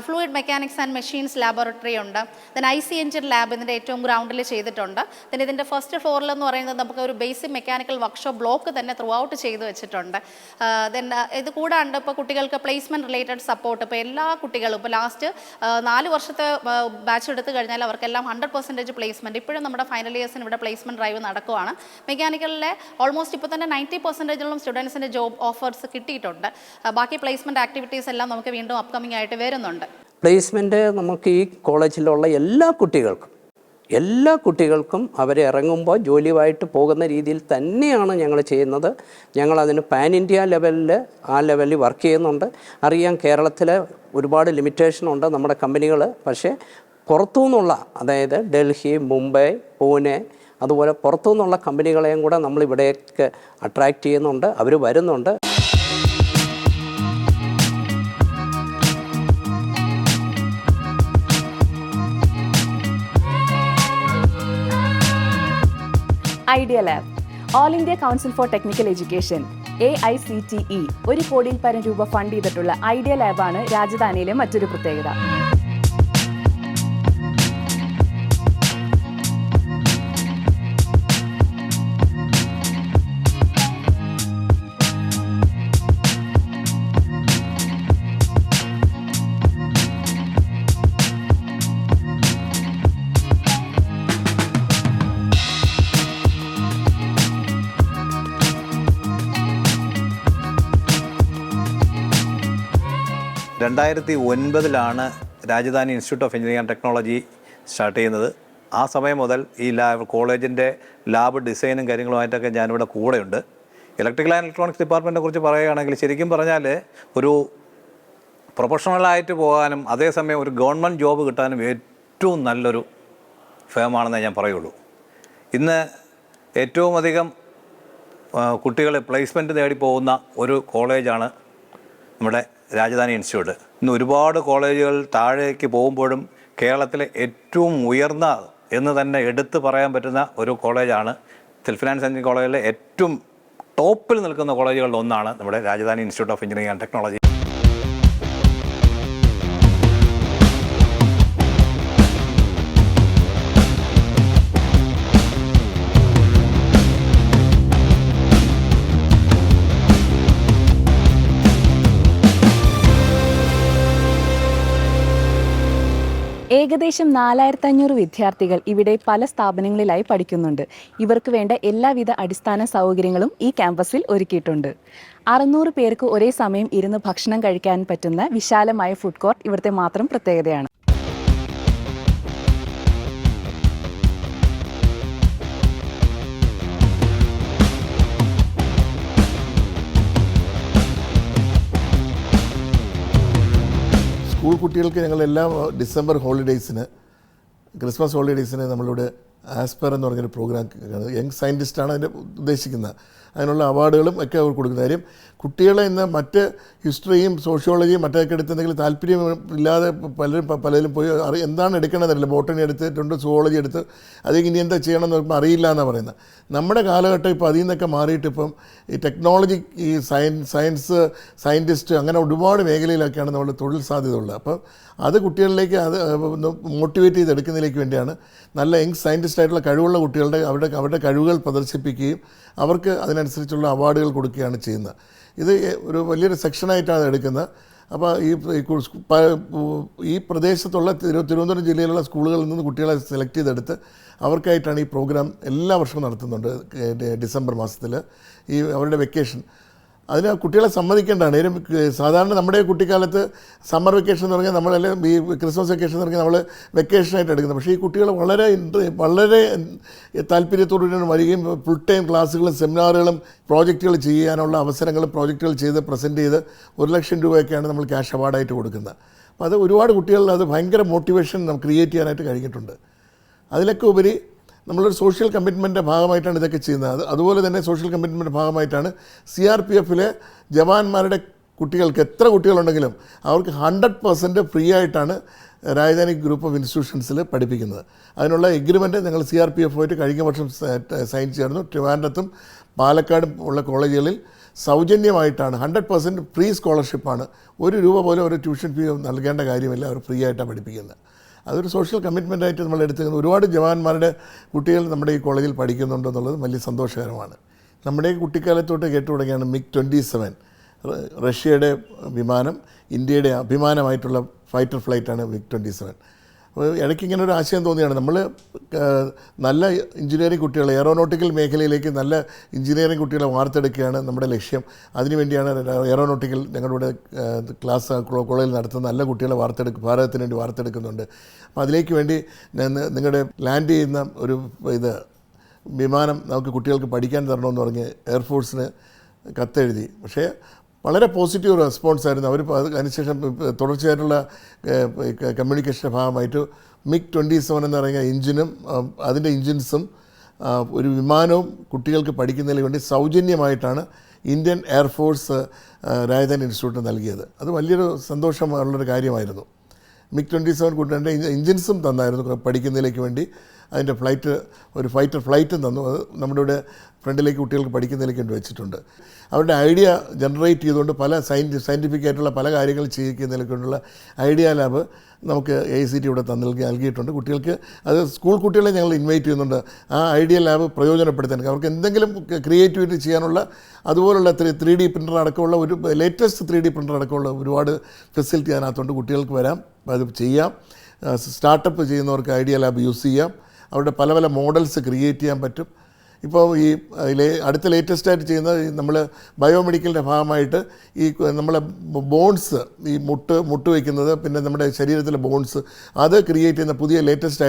fluid mechanics and machines laboratory ഉണ്ട്, ദെൻ IC എഞ്ചിൻ ലാബ് ഇതിൻ്റെ ഏറ്റവും ഗ്രൗണ്ടിൽ ചെയ്തിട്ടുണ്ട്. ദെൻ ഇതിൻ്റെ ഫസ്റ്റ് ഫ്ലോറിലെന്ന് പറയുന്നത് നമുക്ക് ഒരു ബേസിക് മെക്കാനിക്കൽ വർക്ക്ഷോപ്പ് ബ്ലോക്ക് തന്നെ ത്രൂ ഔട്ട് ചെയ്ത് വെച്ചിട്ടുണ്ട്. ദെൻ ഇത് കൂടാണ്ട് ഇപ്പോൾ കുട്ടികൾക്ക് പ്ലേസ്മെൻറ്റ് റിലേറ്റഡ് സപ്പോർട്ട് ഇപ്പോൾ എല്ലാ കുട്ടികളും ഇപ്പോൾ ലാസ്റ്റ് 4 വർഷത്തെ ബാച്ച് എടുത്തു കഴിഞ്ഞാൽ അവർക്കെല്ലാം 100% പ്ലേസ്മെൻറ്റ്. ഇപ്പോഴും നമ്മുടെ ഫൈനൽ ഇയേഴ്സിന് ഇവിടെ പ്ലേസ്മെൻറ്റ് ഡ്രൈവ് നടക്കുവാണ്. മെക്കാനിക്കലിലെ ഓൾമോസ്റ്റ് ഇപ്പോൾ തന്നെ 90% സ്റ്റുഡൻസിൻ്റെ ജോബ് ഓഫേഴ്സ് കിട്ടിയിട്ടുണ്ട്. ബാക്കി പ്ലേസ്മെൻറ്റ് ആക്ടിവിറ്റീസ് എല്ലാം നമുക്ക് വീണ്ടും അപ്കമിങ് ആയിട്ട് വരുന്നുണ്ട്.
പ്ലേസ്മെൻറ്റ് നമുക്ക് ഈ കോളേജിലുള്ള എല്ലാ കുട്ടികൾക്കും അവരെ ഇറങ്ങുമ്പോൾ ജോലിയുമായിട്ട് പോകുന്ന രീതിയിൽ തന്നെയാണ് ഞങ്ങൾ ചെയ്യുന്നത്. ഞങ്ങളതിന് പാൻ ഇന്ത്യ ലെവലിൽ വർക്ക് ചെയ്യുന്നുണ്ട്. അറിയാം, കേരളത്തിൽ ഒരുപാട് ലിമിറ്റേഷനുണ്ട് നമ്മുടെ കമ്പനികൾ. പക്ഷേ പുറത്തു നിന്നുള്ള, അതായത് ഡൽഹി, മുംബൈ, പൂനെ, അതുപോലെ പുറത്തു നിന്നുള്ള കമ്പനികളെയും കൂടെ നമ്മളിവിടേക്ക് അട്രാക്റ്റ് ചെയ്യുന്നുണ്ട്. അവർ വരുന്നുണ്ട്.
Idea lab, all India council for technical education AICTE 1 കോടിയിൽ പരം രൂപ ഫണ്ട് ചെയ്തിട്ടുള്ള ഐഡിയ ലാബാണ് രാജധാനിയിലെ മറ്റൊരു പ്രത്യേകത.
രണ്ടായിരത്തി 2009 Rajadhani institute of engineering and technology start ചെയ്യുന്നത്. ആ സമയം മുതൽ ഈ കോളേജിൻ്റെ ലാബ് ഡിസൈനും കാര്യങ്ങളുമായിട്ടൊക്കെ ഞാനിവിടെ കൂടെയുണ്ട്. ഇലക്ട്രിക്കൽ ആൻഡ് ഇലക്ട്രോണിക്സ് ഡിപ്പാർട്ട്മെൻറ്റിനെ കുറിച്ച് പറയുകയാണെങ്കിൽ ശരിക്കും പറഞ്ഞാൽ ഒരു പ്രൊഫഷണലായിട്ട് പോകാനും അതേസമയം ഒരു ഗവൺമെൻറ് ജോബ് കിട്ടാനും ഏറ്റവും നല്ലൊരു ഫേമാണെന്നേ ഞാൻ പറയുള്ളൂ. ഇന്ന് ഏറ്റവും അധികം കുട്ടികൾ പ്ലേസ്മെൻറ്റ് നേടി പോകുന്ന ഒരു കോളേജാണ് നമ്മുടെ രാജധാനി ഇൻസ്റ്റിറ്റ്യൂട്ട്. ഇന്ന് ഒരുപാട് കോളേജുകൾ താഴേക്ക് പോകുമ്പോഴും കേരളത്തിലെ ഏറ്റവും ഉയർന്ന
എന്ന് തന്നെ എടുത്തു പറയാൻ പറ്റുന്ന ഒരു കോളേജാണ് സെൽഫ് ഫിനാൻസ് എഞ്ചിനീയറിംഗ് കോളേജിലെ ഏറ്റവും ടോപ്പിൽ നിൽക്കുന്ന കോളേജുകളിൽ ഒന്നാണ് നമ്മുടെ Rajadhani institute of engineering and technology.
ഏകദേശം 4500 വിദ്യാർത്ഥികൾ ഇവിടെ പല സ്ഥാപനങ്ങളിലായി പഠിക്കുന്നുണ്ട്. ഇവർക്ക് വേണ്ട എല്ലാവിധ അടിസ്ഥാന സൗകര്യങ്ങളും ഈ ക്യാമ്പസിൽ ഒരുക്കിയിട്ടുണ്ട്. 600 പേർക്ക് ഒരേ സമയം ഇരുന്ന് ഭക്ഷണം കഴിക്കാൻ പറ്റുന്ന വിശാലമായ ഫുഡ് കോർട്ട് ഇവിടുത്തെ മാത്രം പ്രത്യേകതയാണ്.
സ്കൂൾ കുട്ടികൾക്ക് ഞങ്ങളെല്ലാ ഡിസംബർ ഹോളിഡേയ്സിന്, ക്രിസ്മസ് ഹോളിഡേയ്സിന് നമ്മളിവിടെ ആസ്പെർ എന്ന് പറഞ്ഞൊരു പ്രോഗ്രാം, യങ് സയൻറ്റിസ്റ്റാണ് അതിൻ്റെ ഉദ്ദേശിക്കുന്നത്. അതിനുള്ള അവാർഡുകളും ഒക്കെ അവർ കൊടുക്കുന്ന കാര്യം, കുട്ടികളെ ഇന്ന് മറ്റ് ഹിസ്റ്ററിയും സോഷ്യോളജിയും മറ്റൊക്കെ എടുത്ത് എന്തെങ്കിലും താല്പര്യമില്ലാതെ പലരും പോയി എന്താണ് എടുക്കണമെന്നറിയില്ല. ബോട്ടണി എടുത്തിട്ടുണ്ട്, സുവോളജി എടുത്ത്, അതിൽ ഇനി എന്താ ചെയ്യണമെന്ന് നോക്കുമ്പോൾ അറിയില്ല എന്നാണ് പറയുന്നത്. നമ്മുടെ കാലഘട്ടം ഇപ്പോൾ അതിൽ നിന്നൊക്കെ മാറിയിട്ട് ഇപ്പം ഈ ടെക്നോളജി, ഈ സയൻസ് സയൻറ്റിസ്റ്റ്, അങ്ങനെ ഒരുപാട് മേഖലയിലൊക്കെയാണ് നമ്മൾ തൊഴിൽ സാധ്യത ഉള്ളത്. അപ്പം അത് കുട്ടികളിലേക്ക് അത് മോട്ടിവേറ്റ് ചെയ്തെടുക്കുന്നതിലേക്ക് വേണ്ടിയാണ് നല്ല യങ് സയൻറ്റിസ്റ്റ് ആയിട്ടുള്ള കഴിവുള്ള കുട്ടികളുടെ അവരുടെ കഴിവുകൾ പ്രദർശിപ്പിക്കുകയും അവർക്ക് അതിനനുസരിച്ചുള്ള അവാർഡുകൾ കൊടുക്കുകയാണ് ചെയ്യുന്നത്. ഇത് ഒരു വലിയൊരു സെക്ഷനായിട്ടാണ് എടുക്കുന്നത്. അപ്പോൾ ഈ പ്രദേശത്തുള്ള തിരുവനന്തപുരം ജില്ലയിലുള്ള സ്കൂളുകളിൽ നിന്ന് കുട്ടികളെ സെലക്ട് ചെയ്തെടുത്ത് അവർക്കായിട്ടാണ് ഈ പ്രോഗ്രാം എല്ലാ വർഷവും നടത്തുന്നുണ്ട്. ഡിസംബർ മാസത്തിൽ ഈ അവരുടെ വെക്കേഷൻ, അതിന് കുട്ടികളെ സമ്മതിക്കേണ്ടതാണ്. സാധാരണ നമ്മുടെ കുട്ടിക്കാലത്ത് സമ്മർ വെക്കേഷൻ എന്ന് പറഞ്ഞാൽ നമ്മളെല്ലാം ഈ ക്രിസ്മസ് വെക്കേഷൻ എന്ന് പറഞ്ഞാൽ നമ്മൾ വെക്കേഷനായിട്ട് എടുക്കുന്നത്. പക്ഷേ ഈ കുട്ടികൾ വളരെ താല്പര്യത്തോടുകൂടിയാണ് വരികയും ഫുൾ ടൈം ക്ലാസ്സുകളും സെമിനാറുകളും പ്രോജക്റ്റുകൾ ചെയ്യാനുള്ള അവസരങ്ങളും പ്രോജക്റ്റുകൾ ചെയ്ത് പ്രസൻറ്റ് ചെയ്ത് 1 ലക്ഷം രൂപയൊക്കെയാണ് നമ്മൾ ക്യാഷ് അവാർഡായിട്ട് കൊടുക്കുന്നത്. അപ്പോൾ അത് ഒരുപാട് കുട്ടികളിൽ അത് ഭയങ്കര മോട്ടിവേഷൻ നമുക്ക് ക്രിയേറ്റ് ചെയ്യാനായിട്ട് കഴിഞ്ഞിട്ടുണ്ട്. അതിലൊക്കെ ഉപരി നമ്മളൊരു സോഷ്യൽ കമ്മിറ്റ്മെൻറ്റിൻ്റെ ഭാഗമായിട്ടാണ് ഇതൊക്കെ ചെയ്യുന്നത്. അതുപോലെ തന്നെ സോഷ്യൽ കമ്മിറ്റ്മെൻറ്റിൻ്റെ ഭാഗമായിട്ടാണ് CRPF ജവാന്മാരുടെ കുട്ടികൾക്ക്, എത്ര കുട്ടികളുണ്ടെങ്കിലും അവർക്ക് 100% ഫ്രീ ആയിട്ടാണ് രാജധാനി ഗ്രൂപ്പ് ഓഫ് ഇൻസ്റ്റിറ്റ്യൂഷൻസിൽ പഠിപ്പിക്കുന്നത്. അതിനുള്ള എഗ്രിമെൻറ്റ് ഞങ്ങൾ CRPF കഴിഞ്ഞ വർഷം സൈൻ ചേർന്നു. ട്രിവാൻഡ്രത്തും പാലക്കാടും ഉള്ള കോളേജുകളിൽ സൗജന്യമായിട്ടാണ് 100% ഫ്രീ സ്കോളർഷിപ്പാണ്. 1 രൂപ പോലും ഒരു ട്യൂഷൻ ഫീ നൽകേണ്ട കാര്യമില്ല, അവർ ഫ്രീ ആയിട്ടാണ് പഠിപ്പിക്കുന്നത്. അതൊരു സോഷ്യൽ കമ്മിറ്റ്മെൻറ്റായിട്ട് നമ്മൾ എടുത്തിരിക്കുന്നത്. ഒരുപാട് ജവാന്മാരുടെ കുട്ടികൾ നമ്മുടെ ഈ കോളേജിൽ പഠിക്കുന്നുണ്ടെന്നുള്ളത് വലിയ സന്തോഷകരമാണ്. നമ്മുടെ കുട്ടിക്കാലത്തോട്ട് കേട്ടു തുടങ്ങിയാണ് MiG-27, റഷ്യയുടെ വിമാനം, ഇന്ത്യയുടെ അഭിമാനമായിട്ടുള്ള ഫൈറ്റർ ഫ്ലൈറ്റാണ് MiG-27. അപ്പോൾ ഇടയ്ക്ക് ഇങ്ങനെ ഒരു ആശയം തോന്നിയാണ്, നമ്മൾ നല്ല എഞ്ചിനീയറിംഗ് കുട്ടികളെ, എയറോനോട്ടിക്കൽ മേഖലയിലേക്ക് നല്ല എഞ്ചിനീയറിംഗ് കുട്ടികളെ വാർത്തെടുക്കുകയാണ് നമ്മുടെ ലക്ഷ്യം. അതിനുവേണ്ടിയാണ് എയറോനോട്ടിക്കൽ ഞങ്ങളുടെ കോളേജിൽ നടത്തുന്ന നല്ല കുട്ടികളെ ഭാരതത്തിന് വേണ്ടി വാർത്തെടുക്കുന്നുണ്ട്. അപ്പോൾ അതിലേക്ക് വേണ്ടി നിങ്ങളുടെ ലാൻഡ് ചെയ്യുന്ന ഒരു വിമാനം നമുക്ക് കുട്ടികൾക്ക് പഠിക്കാൻ തരണമെന്ന് പറഞ്ഞ് എയർഫോഴ്സിന് കത്തെഴുതി. പക്ഷേ വളരെ പോസിറ്റീവ് റെസ്പോൺസ് ആയിരുന്നു. അവർ അതിനുശേഷം തുടർച്ചയായിട്ടുള്ള കമ്മ്യൂണിക്കേഷൻ്റെ ഭാഗമായിട്ട് MiG-27 എന്ന് പറയുന്ന എഞ്ചിനും അതിൻ്റെ എഞ്ചിൻസും ഒരു വിമാനവും കുട്ടികൾക്ക് പഠിക്കുന്നതിന് വേണ്ടി സൗജന്യമായിട്ടാണ് ഇന്ത്യൻ എയർഫോഴ്സ് രാജധാനി ഇൻസ്റ്റിറ്റ്യൂട്ട് നൽകിയത്. അത് വലിയൊരു സന്തോഷമുള്ളൊരു കാര്യമായിരുന്നു. MiG-27 കുട്ടികളുടെ എഞ്ചിൻസും തന്നായിരുന്നു പഠിക്കുന്നതിലേക്ക് വേണ്ടി. അതിൻ്റെ ഒരു ഫൈറ്റർ ഫ്ലൈറ്റും തന്നു. അത് നമ്മുടെ ഇവിടെ ഫ്രണ്ടിലേക്ക് കുട്ടികൾക്ക് പഠിക്കുന്നതിലേക്ക് വേണ്ടി വെച്ചിട്ടുണ്ട്. അവരുടെ ഐഡിയ ജനറേറ്റ് ചെയ്തുകൊണ്ട് പല സയൻറ്റിഫിക് ആയിട്ടുള്ള പല കാര്യങ്ങൾ ചെയ്യിക്കുന്നതിലേക്ക് വേണ്ടിയുള്ള ഐഡിയ ലാബ് നമുക്ക് AICTE ഇവിടെ നൽകിയിട്ടുണ്ട്. കുട്ടികൾക്ക് അത് സ്കൂൾ കുട്ടികളെ ഞങ്ങൾ ഇൻവൈറ്റ് ചെയ്യുന്നുണ്ട് ആ ഐഡിയ ലാബ് പ്രയോജനപ്പെടുത്താൻ. അവർക്ക് എന്തെങ്കിലും ക്രിയേറ്റിവിറ്റി ചെയ്യാനുള്ള അതുപോലുള്ള 3D പ്രിൻ്റർ അടക്കമുള്ള ഒരു ലേറ്റസ്റ്റ് 3D പ്രിൻ്റർ അടക്കമുള്ള ഒരുപാട് ഫെസിലിറ്റി അതിനകത്തുണ്ട്. കുട്ടികൾക്ക് വരാം, അത് ചെയ്യാം. സ്റ്റാർട്ടപ്പ് ചെയ്യുന്നവർക്ക് ഐഡിയ ലാബ് യൂസ് ചെയ്യാം. അവരുടെ പല പല മോഡൽസ് ക്രിയേറ്റ് ചെയ്യാൻ പറ്റും. ഇപ്പോൾ ഈ അടുത്ത ലേറ്റസ്റ്റായിട്ട് ചെയ്യുന്നത് നമ്മൾ ബയോമെഡിക്കലിൻ്റെ ഭാഗമായിട്ട് ഈ നമ്മളെ ബോൺസ്, ഈ മുട്ട് വയ്ക്കുന്നത്, പിന്നെ നമ്മുടെ ശരീരത്തിലെ ബോൺസ് അത് ക്രിയേറ്റ് ചെയ്യുന്ന പുതിയ ലേറ്റസ്റ്റ്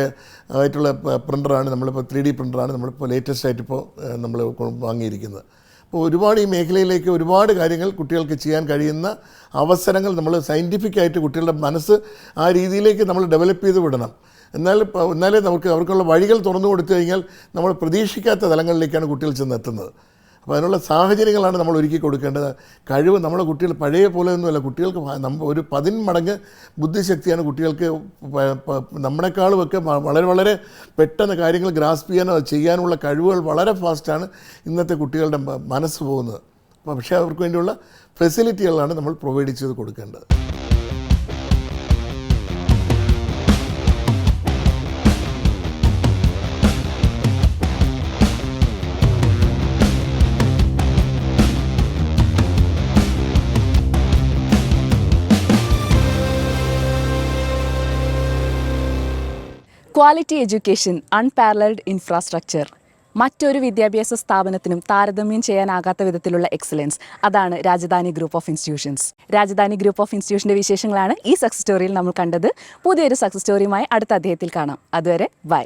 ആയിട്ടുള്ള പ്രിൻ്ററാണ് നമ്മളിപ്പോൾ 3D പ്രിൻ്ററാണ് നമ്മളിപ്പോൾ ലേറ്റസ്റ്റായിട്ട് ഇപ്പോൾ നമ്മൾ വാങ്ങിയിരിക്കുന്നത്. അപ്പോൾ ഒരുപാട് ഈ മേഖലയിലേക്ക് ഒരുപാട് കാര്യങ്ങൾ കുട്ടികൾക്ക് ചെയ്യാൻ കഴിയുന്ന അവസരങ്ങൾ നമ്മൾ സയൻറ്റിഫിക്കായിട്ട് കുട്ടികളുടെ മനസ്സ് ആ രീതിയിലേക്ക് നമ്മൾ ഡെവലപ്പ് ചെയ്ത് വിടണം. എന്നാലേ അവർക്കുള്ള വഴികൾ തുറന്നു കൊടുത്തു കഴിഞ്ഞാൽ നമ്മൾ പ്രതീക്ഷിക്കാത്ത തലങ്ങളിലേക്കാണ് കുട്ടികൾ ചെന്നെത്തുന്നത്. അപ്പോൾ അതിനുള്ള സാഹചര്യങ്ങളാണ് നമ്മൾ ഒരുക്കി കൊടുക്കേണ്ടത്. കഴിവ് നമ്മളെ കുട്ടികൾ പഴയ പോലെ ഒന്നുമല്ല, കുട്ടികൾക്ക് ഒരു 10 മടങ്ങ് ബുദ്ധിശക്തിയാണ് കുട്ടികൾക്ക്. നമ്മളെക്കാളുമൊക്കെ വളരെ വളരെ പെട്ടെന്ന് കാര്യങ്ങൾ ഗ്രാസ്പ് ചെയ്യാനോ ചെയ്യാനുള്ള കഴിവുകൾ വളരെ ഫാസ്റ്റാണ് ഇന്നത്തെ കുട്ടികളുടെ മനസ്സ് പോകുന്നത്. പക്ഷേ അവർക്ക് വേണ്ടിയുള്ള ഫെസിലിറ്റികളാണ് നമ്മൾ പ്രൊവൈഡ് ചെയ്ത് കൊടുക്കേണ്ടത്.
ക്വാളിറ്റി എഡ്യൂക്കേഷൻ, അൺപാരലൽഡ് ഇൻഫ്രാസ്ട്രക്ചർ, മറ്റൊരു വിദ്യാഭ്യാസ സ്ഥാപനത്തിനും താരതമ്യം ചെയ്യാനാകാത്ത വിധത്തിലുള്ള എക്സലൻസ്, അതാണ് Rajadhani group of institutions. Rajadhani group of ഇൻസ്റ്റിറ്റ്യൂഷൻ്റെ വിശേഷങ്ങളാണ് ഈ സക്സസ് സ്റ്റോറിയിൽ നമ്മൾ കണ്ടത്. പുതിയൊരു സക്സസ് സ്റ്റോറിയുമായി അടുത്ത അധ്യായത്തിൽ കാണാം. അതുവരെ ബൈ.